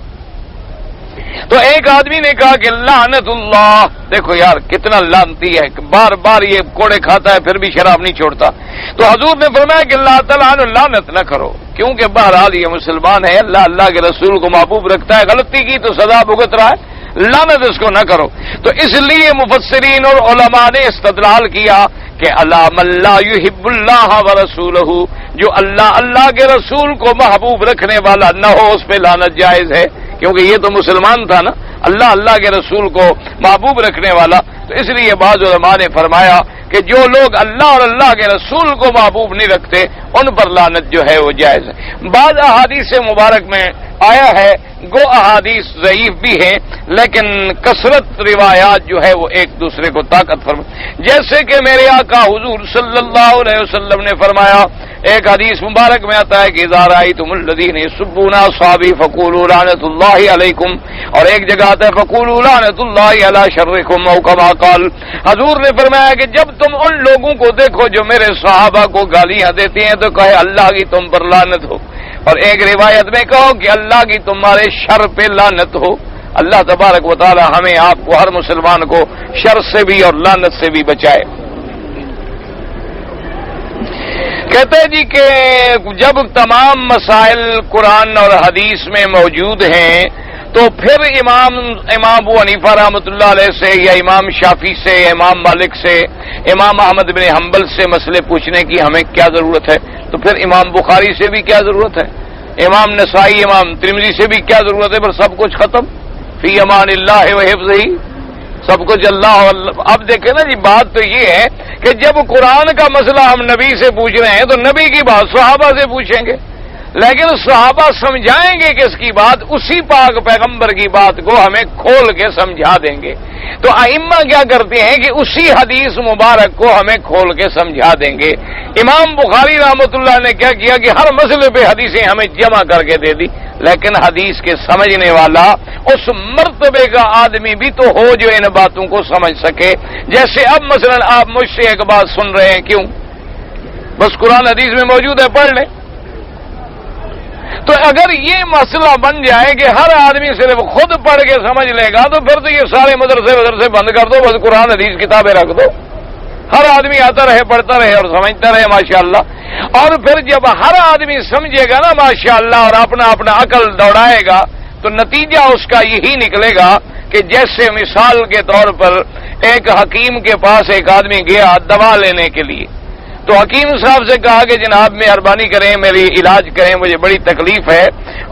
تو ایک آدمی نے کہا کہ لعنت اللہ. دیکھو یار کتنا لعنتی ہے، بار بار یہ کوڑے کھاتا ہے پھر بھی شراب نہیں چھوڑتا. تو حضور نے فرمایا کہ اللہ تعالیٰ لعنت نہ کرو، کیونکہ بہرحال یہ مسلمان ہے، اللہ کے رسول کو محبوب رکھتا ہے، غلطی کی تو سزا بھگت رہا ہے، لعنت اس کو نہ کرو. تو اس لیے مفسرین اور علماء نے استدلال کیا کہ علام اللہ یحب اللہ ورسولہ، جو اللہ کے رسول کو محبوب رکھنے والا نہ ہو اس پہ لعنت جائز ہے، کیونکہ یہ تو مسلمان تھا نا، اللہ کے رسول کو محبوب رکھنے والا. تو اس لیے بعض علماء نے فرمایا کہ جو لوگ اللہ اور اللہ کے رسول کو محبوب نہیں رکھتے ان پر لعنت جو ہے وہ جائز ہے. بعض احادیث مبارک میں آیا ہے، گو احادیث ضعیف بھی ہیں لیکن کثرت روایات جو ہے وہ ایک دوسرے کو طاقت فرما، جیسے کہ میرے آقا حضور صلی اللہ علیہ وسلم نے فرمایا، ایک حدیث مبارک میں آتا ہے کہ اذا رأیتم الذین یسبون اصحابی فقولوا لعنت اللہ علیکم، اور ایک جگہ آتا ہے فقولوا لعنت اللہ علی شرکم او کما قال. حضور نے فرمایا کہ جب تم ان لوگوں کو دیکھو جو میرے صحابہ کو گالیاں دیتے ہیں تو کہے اللہ کی تم پر لعنت ہو، اور ایک روایت میں کہو کہ اللہ کی تمہارے شر پہ لعنت ہو. اللہ تبارک و تعالی ہمیں آپ کو ہر مسلمان کو شر سے بھی اور لعنت سے بھی بچائے. کہتے جی کہ جب تمام مسائل قرآن اور حدیث میں موجود ہیں تو پھر امام ابو حنیفہ رحمۃ اللہ علیہ سے یا امام شافعی سے یا امام مالک سے امام احمد بن حنبل سے مسئلے پوچھنے کی ہمیں کیا ضرورت ہے؟ تو پھر امام بخاری سے بھی کیا ضرورت ہے؟ امام نسائی امام ترمذی سے بھی کیا ضرورت ہے؟ پر سب کچھ ختم، فی امان اللہ و حفظہ، سب کچھ اللہ. اب دیکھیں نا جی، بات تو یہ ہے کہ جب قرآن کا مسئلہ ہم نبی سے پوچھ رہے ہیں تو نبی کی بات صحابہ سے پوچھیں گے، لیکن صحابہ سمجھائیں گے کس کی بات؟ اسی پاک پیغمبر کی بات کو ہمیں کھول کے سمجھا دیں گے. تو ائمہ کیا کرتے ہیں کہ اسی حدیث مبارک کو ہمیں کھول کے سمجھا دیں گے. امام بخاری رحمۃ اللہ نے کیا کیا کہ ہر مسئلے پہ حدیثیں ہمیں جمع کر کے دے دی، لیکن حدیث کے سمجھنے والا اس مرتبے کا آدمی بھی تو ہو جو ان باتوں کو سمجھ سکے. جیسے اب مثلا آپ مجھ سے ایک بات سن رہے ہیں، کیوں؟ بس قرآن حدیث میں موجود ہے، پڑھ لیں. تو اگر یہ مسئلہ بن جائے کہ ہر آدمی صرف خود پڑھ کے سمجھ لے گا تو پھر تو یہ سارے مدرسے بند کر دو، بس قرآن حدیث کتابیں رکھ دو، ہر آدمی آتا رہے پڑھتا رہے اور سمجھتا رہے ماشاءاللہ. اور پھر جب ہر آدمی سمجھے گا نا ماشاءاللہ اور اپنا عقل دوڑائے گا تو نتیجہ اس کا یہی نکلے گا کہ جیسے مثال کے طور پر ایک حکیم کے پاس ایک آدمی گیا دوا لینے کے لیے، تو حکیم صاحب سے کہا کہ جناب مہربانی کریں میری علاج کریں، مجھے بڑی تکلیف ہے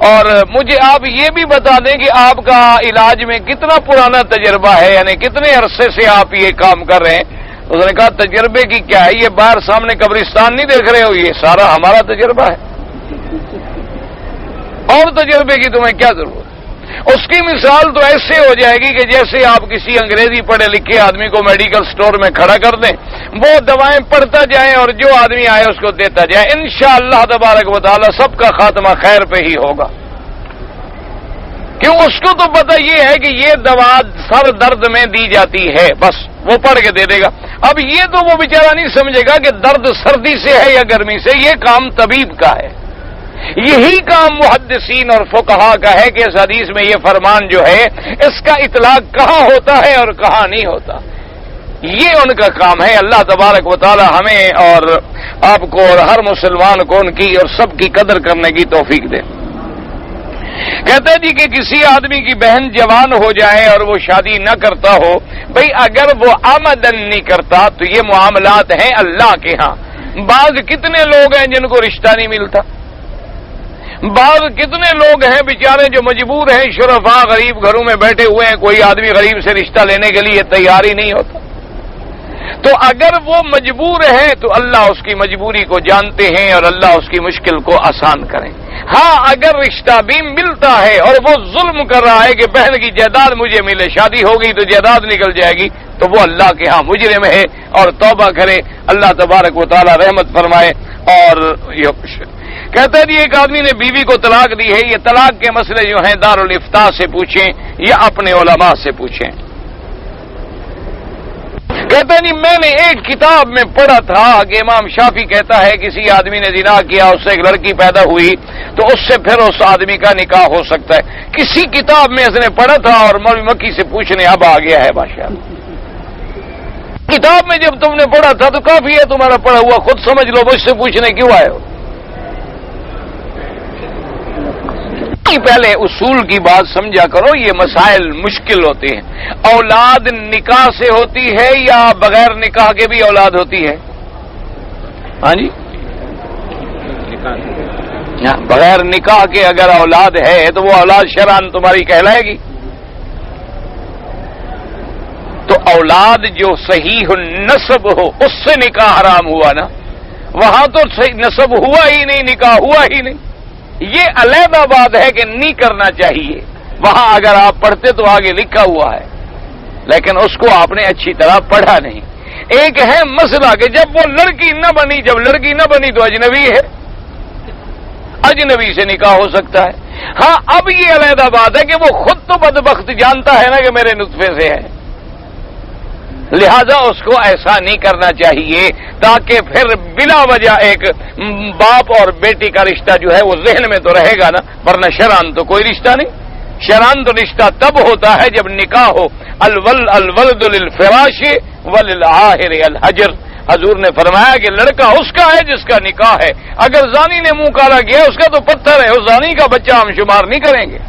اور مجھے آپ یہ بھی بتا دیں کہ آپ کا علاج میں کتنا پرانا تجربہ ہے، یعنی کتنے عرصے سے آپ یہ کام کر رہے ہیں. اس نے کہا تجربے کی کیا ہے، یہ باہر سامنے قبرستان نہیں دیکھ رہے ہو، یہ سارا ہمارا تجربہ ہے، اور تجربے کی تمہیں کیا ضرورت؟ اس کی مثال تو ایسے ہو جائے گی کہ جیسے آپ کسی انگریزی پڑھے لکھے آدمی کو میڈیکل سٹور میں کھڑا کر دیں، وہ دوائیں پڑھتا جائے اور جو آدمی آئے اس کو دیتا جائے، انشاءاللہ تبارک و تعالی سب کا خاتمہ خیر پہ ہی ہوگا. کیوں؟ اس کو تو پتہ یہ ہے کہ یہ دوا سر درد میں دی جاتی ہے، بس وہ پڑھ کے دے دے گا. اب یہ تو وہ بیچارہ نہیں سمجھے گا کہ درد سردی سے ہے یا گرمی سے، یہ کام طبیب کا ہے۔ یہی کام محدثین اور فقہا کا ہے کہ اس حدیث میں یہ فرمان جو ہے اس کا اطلاق کہاں ہوتا ہے اور کہاں نہیں ہوتا، یہ ان کا کام ہے۔ اللہ تبارک و تعالی ہمیں اور آپ کو اور ہر مسلمان کو ان کی اور سب کی قدر کرنے کی توفیق دے۔ کہتا ہے جی کہ کسی آدمی کی بہن جوان ہو جائے اور وہ شادی نہ کرتا ہو، بھئی اگر وہ آمدن نہیں کرتا تو یہ معاملات ہیں اللہ کے ہاں۔ بعض کتنے لوگ ہیں جن کو رشتہ نہیں ملتا، بعض کتنے لوگ ہیں بیچارے جو مجبور ہیں، شرفاء غریب گھروں میں بیٹھے ہوئے ہیں، کوئی آدمی غریب سے رشتہ لینے کے لیے تیار ہی نہیں ہوتا۔ تو اگر وہ مجبور ہے تو اللہ اس کی مجبوری کو جانتے ہیں اور اللہ اس کی مشکل کو آسان کریں۔ ہاں اگر رشتہ بھی ملتا ہے اور وہ ظلم کر رہا ہے کہ بہن کی جائیداد مجھے ملے، شادی ہو گئی تو جائیداد نکل جائے گی، تو وہ اللہ کے ہاں مجرم ہے اور توبہ کرے، اللہ تبارک و تعالی رحمت فرمائے۔ اور کہتا ہے جی ایک آدمی نے بیوی کو طلاق دی ہے، یہ طلاق کے مسئلے جو ہیں دارالافتاء سے پوچھیں یا اپنے علماء سے پوچھیں۔ کہتا ہے نہیں میں نے ایک کتاب میں پڑھا تھا کہ امام شافعی کہتا ہے کسی آدمی نے زنا کیا، اس سے ایک لڑکی پیدا ہوئی تو اس سے پھر اس آدمی کا نکاح ہو سکتا ہے۔ کسی کتاب میں اس نے پڑھا تھا اور مولوی مکی سے پوچھنے اب آ گیا ہے بادشاہ۔ کتاب میں جب تم نے پڑھا تھا تو کافی ہے تمہارا پڑھا ہوا، خود سمجھ لو، مجھ سے پوچھنے کیوں آئے ہو؟ پہلے اصول کی بات سمجھا کرو، یہ مسائل مشکل ہوتے ہیں۔ اولاد نکاح سے ہوتی ہے یا بغیر نکاح کے بھی اولاد ہوتی ہے؟ ہاں جی، بغیر نکاح کے اگر اولاد ہے تو وہ اولاد شرعاً تمہاری کہلائے گی؟ تو اولاد جو صحیح النسب ہو اس سے نکاح حرام ہوا نا، وہاں تو نسب ہوا ہی نہیں، نکاح ہوا ہی نہیں، یہ علیحدہ بات ہے کہ نہیں کرنا چاہیے۔ وہاں اگر آپ پڑھتے تو آگے لکھا ہوا ہے، لیکن اس کو آپ نے اچھی طرح پڑھا نہیں۔ ایک ہے مسئلہ کہ جب وہ لڑکی نہ بنی، جب لڑکی نہ بنی تو اجنبی ہے، اجنبی سے نکاح ہو سکتا ہے۔ ہاں اب یہ علیحدہ بات ہے کہ وہ خود تو بدبخت جانتا ہے نا کہ میرے نطفے سے ہے، لہذا اس کو ایسا نہیں کرنا چاہیے تاکہ پھر بلا وجہ ایک باپ اور بیٹی کا رشتہ جو ہے وہ ذہن میں تو رہے گا نا، ورنہ شرعاً تو کوئی رشتہ نہیں۔ شرعاً تو رشتہ تب ہوتا ہے جب نکاح ہو، الولد للفراش وللعاہر الحجر۔ حضور نے فرمایا کہ لڑکا اس کا ہے جس کا نکاح ہے، اگر زانی نے منہ کالا کیا اس کا تو پتھر ہے، اس زانی کا بچہ ہم شمار نہیں کریں گے،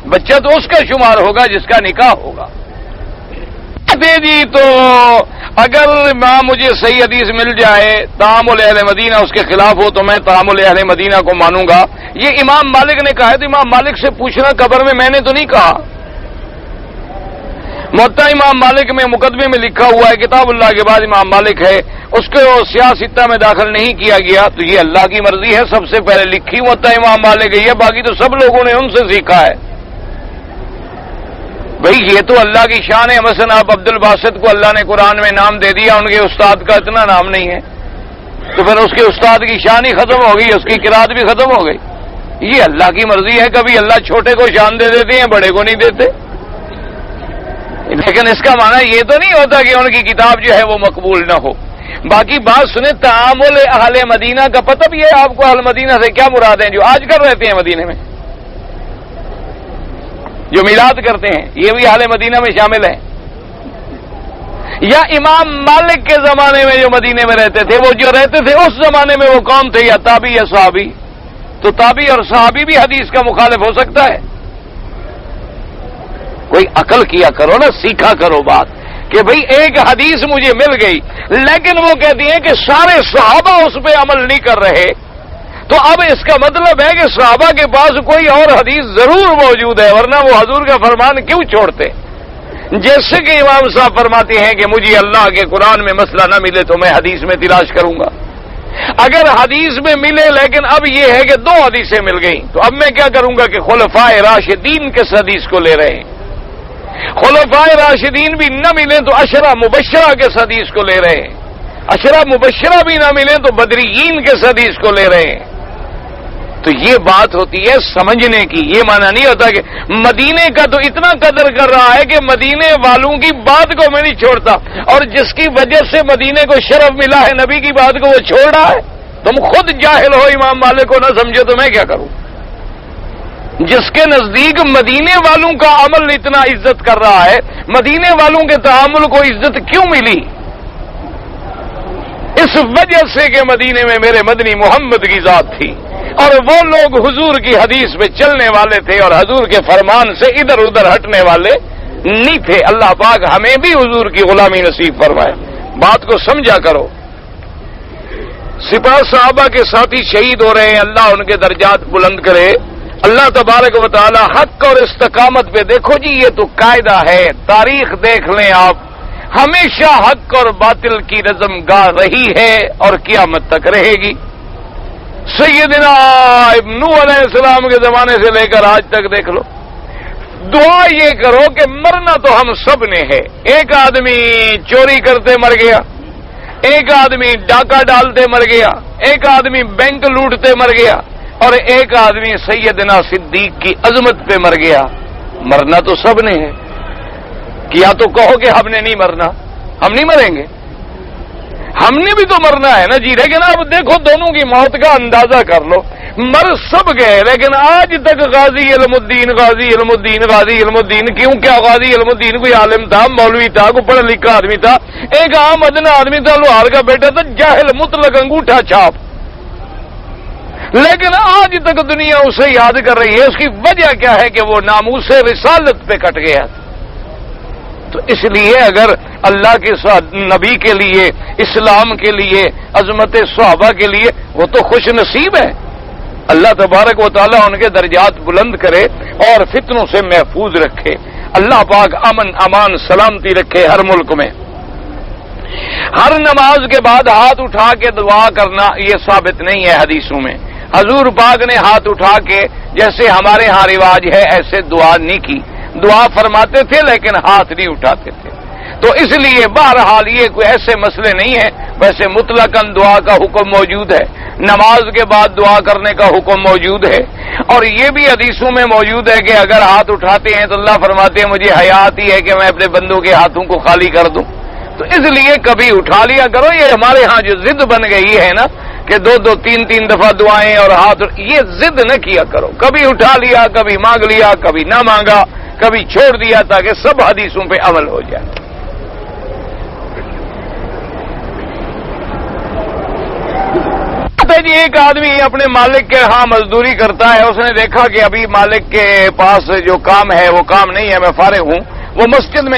بچہ تو اس کا شمار ہوگا جس کا نکاح ہوگا۔ جی تو اگر مجھے صحیح حدیث مل جائے تعامل اہل مدینہ اس کے خلاف ہو تو میں تعامل اہل مدینہ کو مانوں گا، یہ امام مالک نے کہا ہے تو امام مالک سے پوچھنا قبر میں نے تو نہیں کہا۔ موطا امام مالک میں مقدمے میں لکھا ہوا ہے کتاب اللہ کے بعد امام مالک ہے، اس کو سیاستہ میں داخل نہیں کیا گیا، تو یہ اللہ کی مرضی ہے، سب سے پہلے لکھی موطا امام مالک ہے، یہ باقی تو سب لوگوں نے ان سے سیکھا ہے۔ بھئی یہ تو اللہ کی شان ہے، مثلا آپ عبد الباسط کو اللہ نے قرآن میں نام دے دیا، ان کے استاد کا اتنا نام نہیں ہے، تو پھر اس کے استاد کی شان ہی ختم ہو گئی، اس کی قرات بھی ختم ہو گئی۔ یہ اللہ کی مرضی ہے، کبھی اللہ چھوٹے کو شان دے دیتے ہیں بڑے کو نہیں دیتے، لیکن اس کا معنی یہ تو نہیں ہوتا کہ ان کی کتاب جو ہے وہ مقبول نہ ہو۔ باقی بات سنیں تعامل اہل مدینہ کا پتہ بھی ہے آپ کو، اہل مدینہ سے کیا مراد ہیں؟ جو آج کر رہتے ہیں مدینے میں، جو میلاد کرتے ہیں، یہ بھی اہل مدینہ میں شامل ہیں؟ یا امام مالک کے زمانے میں جو مدینے میں رہتے تھے، وہ جو رہتے تھے اس زمانے میں وہ کون تھے، یا تابعی یا صحابی؟ تو تابعی اور صحابی بھی حدیث کا مخالف ہو سکتا ہے؟ کوئی عقل کیا کرو نا، سیکھا کرو بات کہ بھئی ایک حدیث مجھے مل گئی لیکن وہ کہتی ہیں کہ سارے صحابہ اس پہ عمل نہیں کر رہے، تو اب اس کا مطلب ہے کہ صحابہ کے پاس کوئی اور حدیث ضرور موجود ہے، ورنہ وہ حضور کا فرمان کیوں چھوڑتے؟ جیسے کہ امام صاحب فرماتے ہیں کہ مجھے اللہ کے قرآن میں مسئلہ نہ ملے تو میں حدیث میں تلاش کروں گا، اگر حدیث میں ملے لیکن اب یہ ہے کہ دو حدیثیں مل گئیں تو اب میں کیا کروں گا کہ خلفائے راشدین کس حدیث کو لے رہے ہیں، خلفائے راشدین بھی نہ ملیں تو عشرہ مبشرہ کس حدیث کو لے رہے ہیں، عشرہ مبشرہ بھی نہ ملیں تو بدریین کس حدیث کو لے رہے ہیں۔ تو یہ بات ہوتی ہے سمجھنے کی، یہ معنی نہیں ہوتا کہ مدینے کا تو اتنا قدر کر رہا ہے کہ مدینے والوں کی بات کو میں نہیں چھوڑتا، اور جس کی وجہ سے مدینے کو شرف ملا ہے نبی کی بات کو وہ چھوڑ رہا ہے۔ تم خود جاہل ہو، امام مالک کو نہ سمجھو تو میں کیا کروں؟ جس کے نزدیک مدینے والوں کا عمل اتنا عزت کر رہا ہے، مدینے والوں کے تعامل کو عزت کیوں ملی؟ اس وجہ سے کہ مدینے میں میرے مدنی محمد کی ذات تھی، اور وہ لوگ حضور کی حدیث پہ چلنے والے تھے اور حضور کے فرمان سے ادھر ادھر ہٹنے والے نہیں تھے۔ اللہ پاک ہمیں بھی حضور کی غلامی نصیب فرمائے۔ بات کو سمجھا کرو۔ سپاہ صحابہ کے ساتھی شہید ہو رہے ہیں، اللہ ان کے درجات بلند کرے۔ اللہ تبارک و تعالی حق اور استقامت پہ، دیکھو جی یہ تو قاعدہ ہے، تاریخ دیکھ لیں آپ، ہمیشہ حق اور باطل کی رزم گاہ رہی ہے اور قیامت تک رہے گی۔ سیدنا نوح علیہ السلام کے زمانے سے لے کر آج تک دیکھ لو، دعا یہ کرو کہ مرنا تو ہم سب نے ہے۔ ایک آدمی چوری کرتے مر گیا، ایک آدمی ڈاکہ ڈالتے مر گیا، ایک آدمی بینک لوٹتے مر گیا، اور ایک آدمی سیدنا صدیق کی عظمت پہ مر گیا۔ مرنا تو سب نے ہے، کیا تو کہو کہ ہم نے نہیں مرنا، ہم نہیں مریں گے، ہم نے بھی تو مرنا ہے نا جی۔ لیکن اب دیکھو دونوں کی موت کا اندازہ کر لو، مر سب گئے، لیکن آج تک غازی علم الدین غازی علم الدین غازی علم الدین کیوں؟ کیا غازی علم الدین کوئی عالم تھا، مولوی تھا، کوئی پڑھا لکھا آدمی تھا؟ ایک عام ادنا آدمی تھا، لوہار کا بیٹا تھا، جاہل مطلق انگوٹھا چھاپ، لیکن آج تک دنیا اسے یاد کر رہی ہے۔ اس کی وجہ کیا ہے کہ وہ ناموس رسالت پہ کٹ گیا۔ تو اس لیے اگر اللہ کے نبی کے لیے، اسلام کے لیے، عظمت صحابہ کے لیے، وہ تو خوش نصیب ہے۔ اللہ تبارک و تعالیٰ ان کے درجات بلند کرے اور فتنوں سے محفوظ رکھے۔ اللہ پاک امن امان سلامتی رکھے ہر ملک میں۔ ہر نماز کے بعد ہاتھ اٹھا کے دعا کرنا یہ ثابت نہیں ہے حدیثوں میں۔ حضور پاک نے ہاتھ اٹھا کے، جیسے ہمارے ہاں رواج ہے، ایسے دعا نہیں کی۔ دعا فرماتے تھے لیکن ہاتھ نہیں اٹھاتے تھے۔ تو اس لیے بہرحال یہ کوئی ایسے مسئلے نہیں ہیں، ویسے مطلقاً دعا کا حکم موجود ہے، نماز کے بعد دعا کرنے کا حکم موجود ہے، اور یہ بھی حدیثوں میں موجود ہے کہ اگر ہاتھ اٹھاتے ہیں تو اللہ فرماتے ہیں مجھے حیا آتی ہے کہ میں اپنے بندوں کے ہاتھوں کو خالی کر دوں۔ تو اس لیے کبھی اٹھا لیا کرو۔ یہ ہمارے ہاں جو ضد بن گئی ہے نا کہ دو دو تین تین دفعہ دعائیں اور ہاتھ، یہ ضد نہ کیا کرو۔ کبھی اٹھا لیا، کبھی مانگ لیا، کبھی نہ مانگا، کبھی چھوڑ دیا، تاکہ سب حدیثوں پہ عمل ہو جائے۔ جی ایک آدمی اپنے مالک کے ہاں مزدوری کرتا ہے، اس نے دیکھا کہ ابھی مالک کے پاس جو کام ہے وہ کام نہیں ہے، میں فارغ ہوں، وہ مسجد میں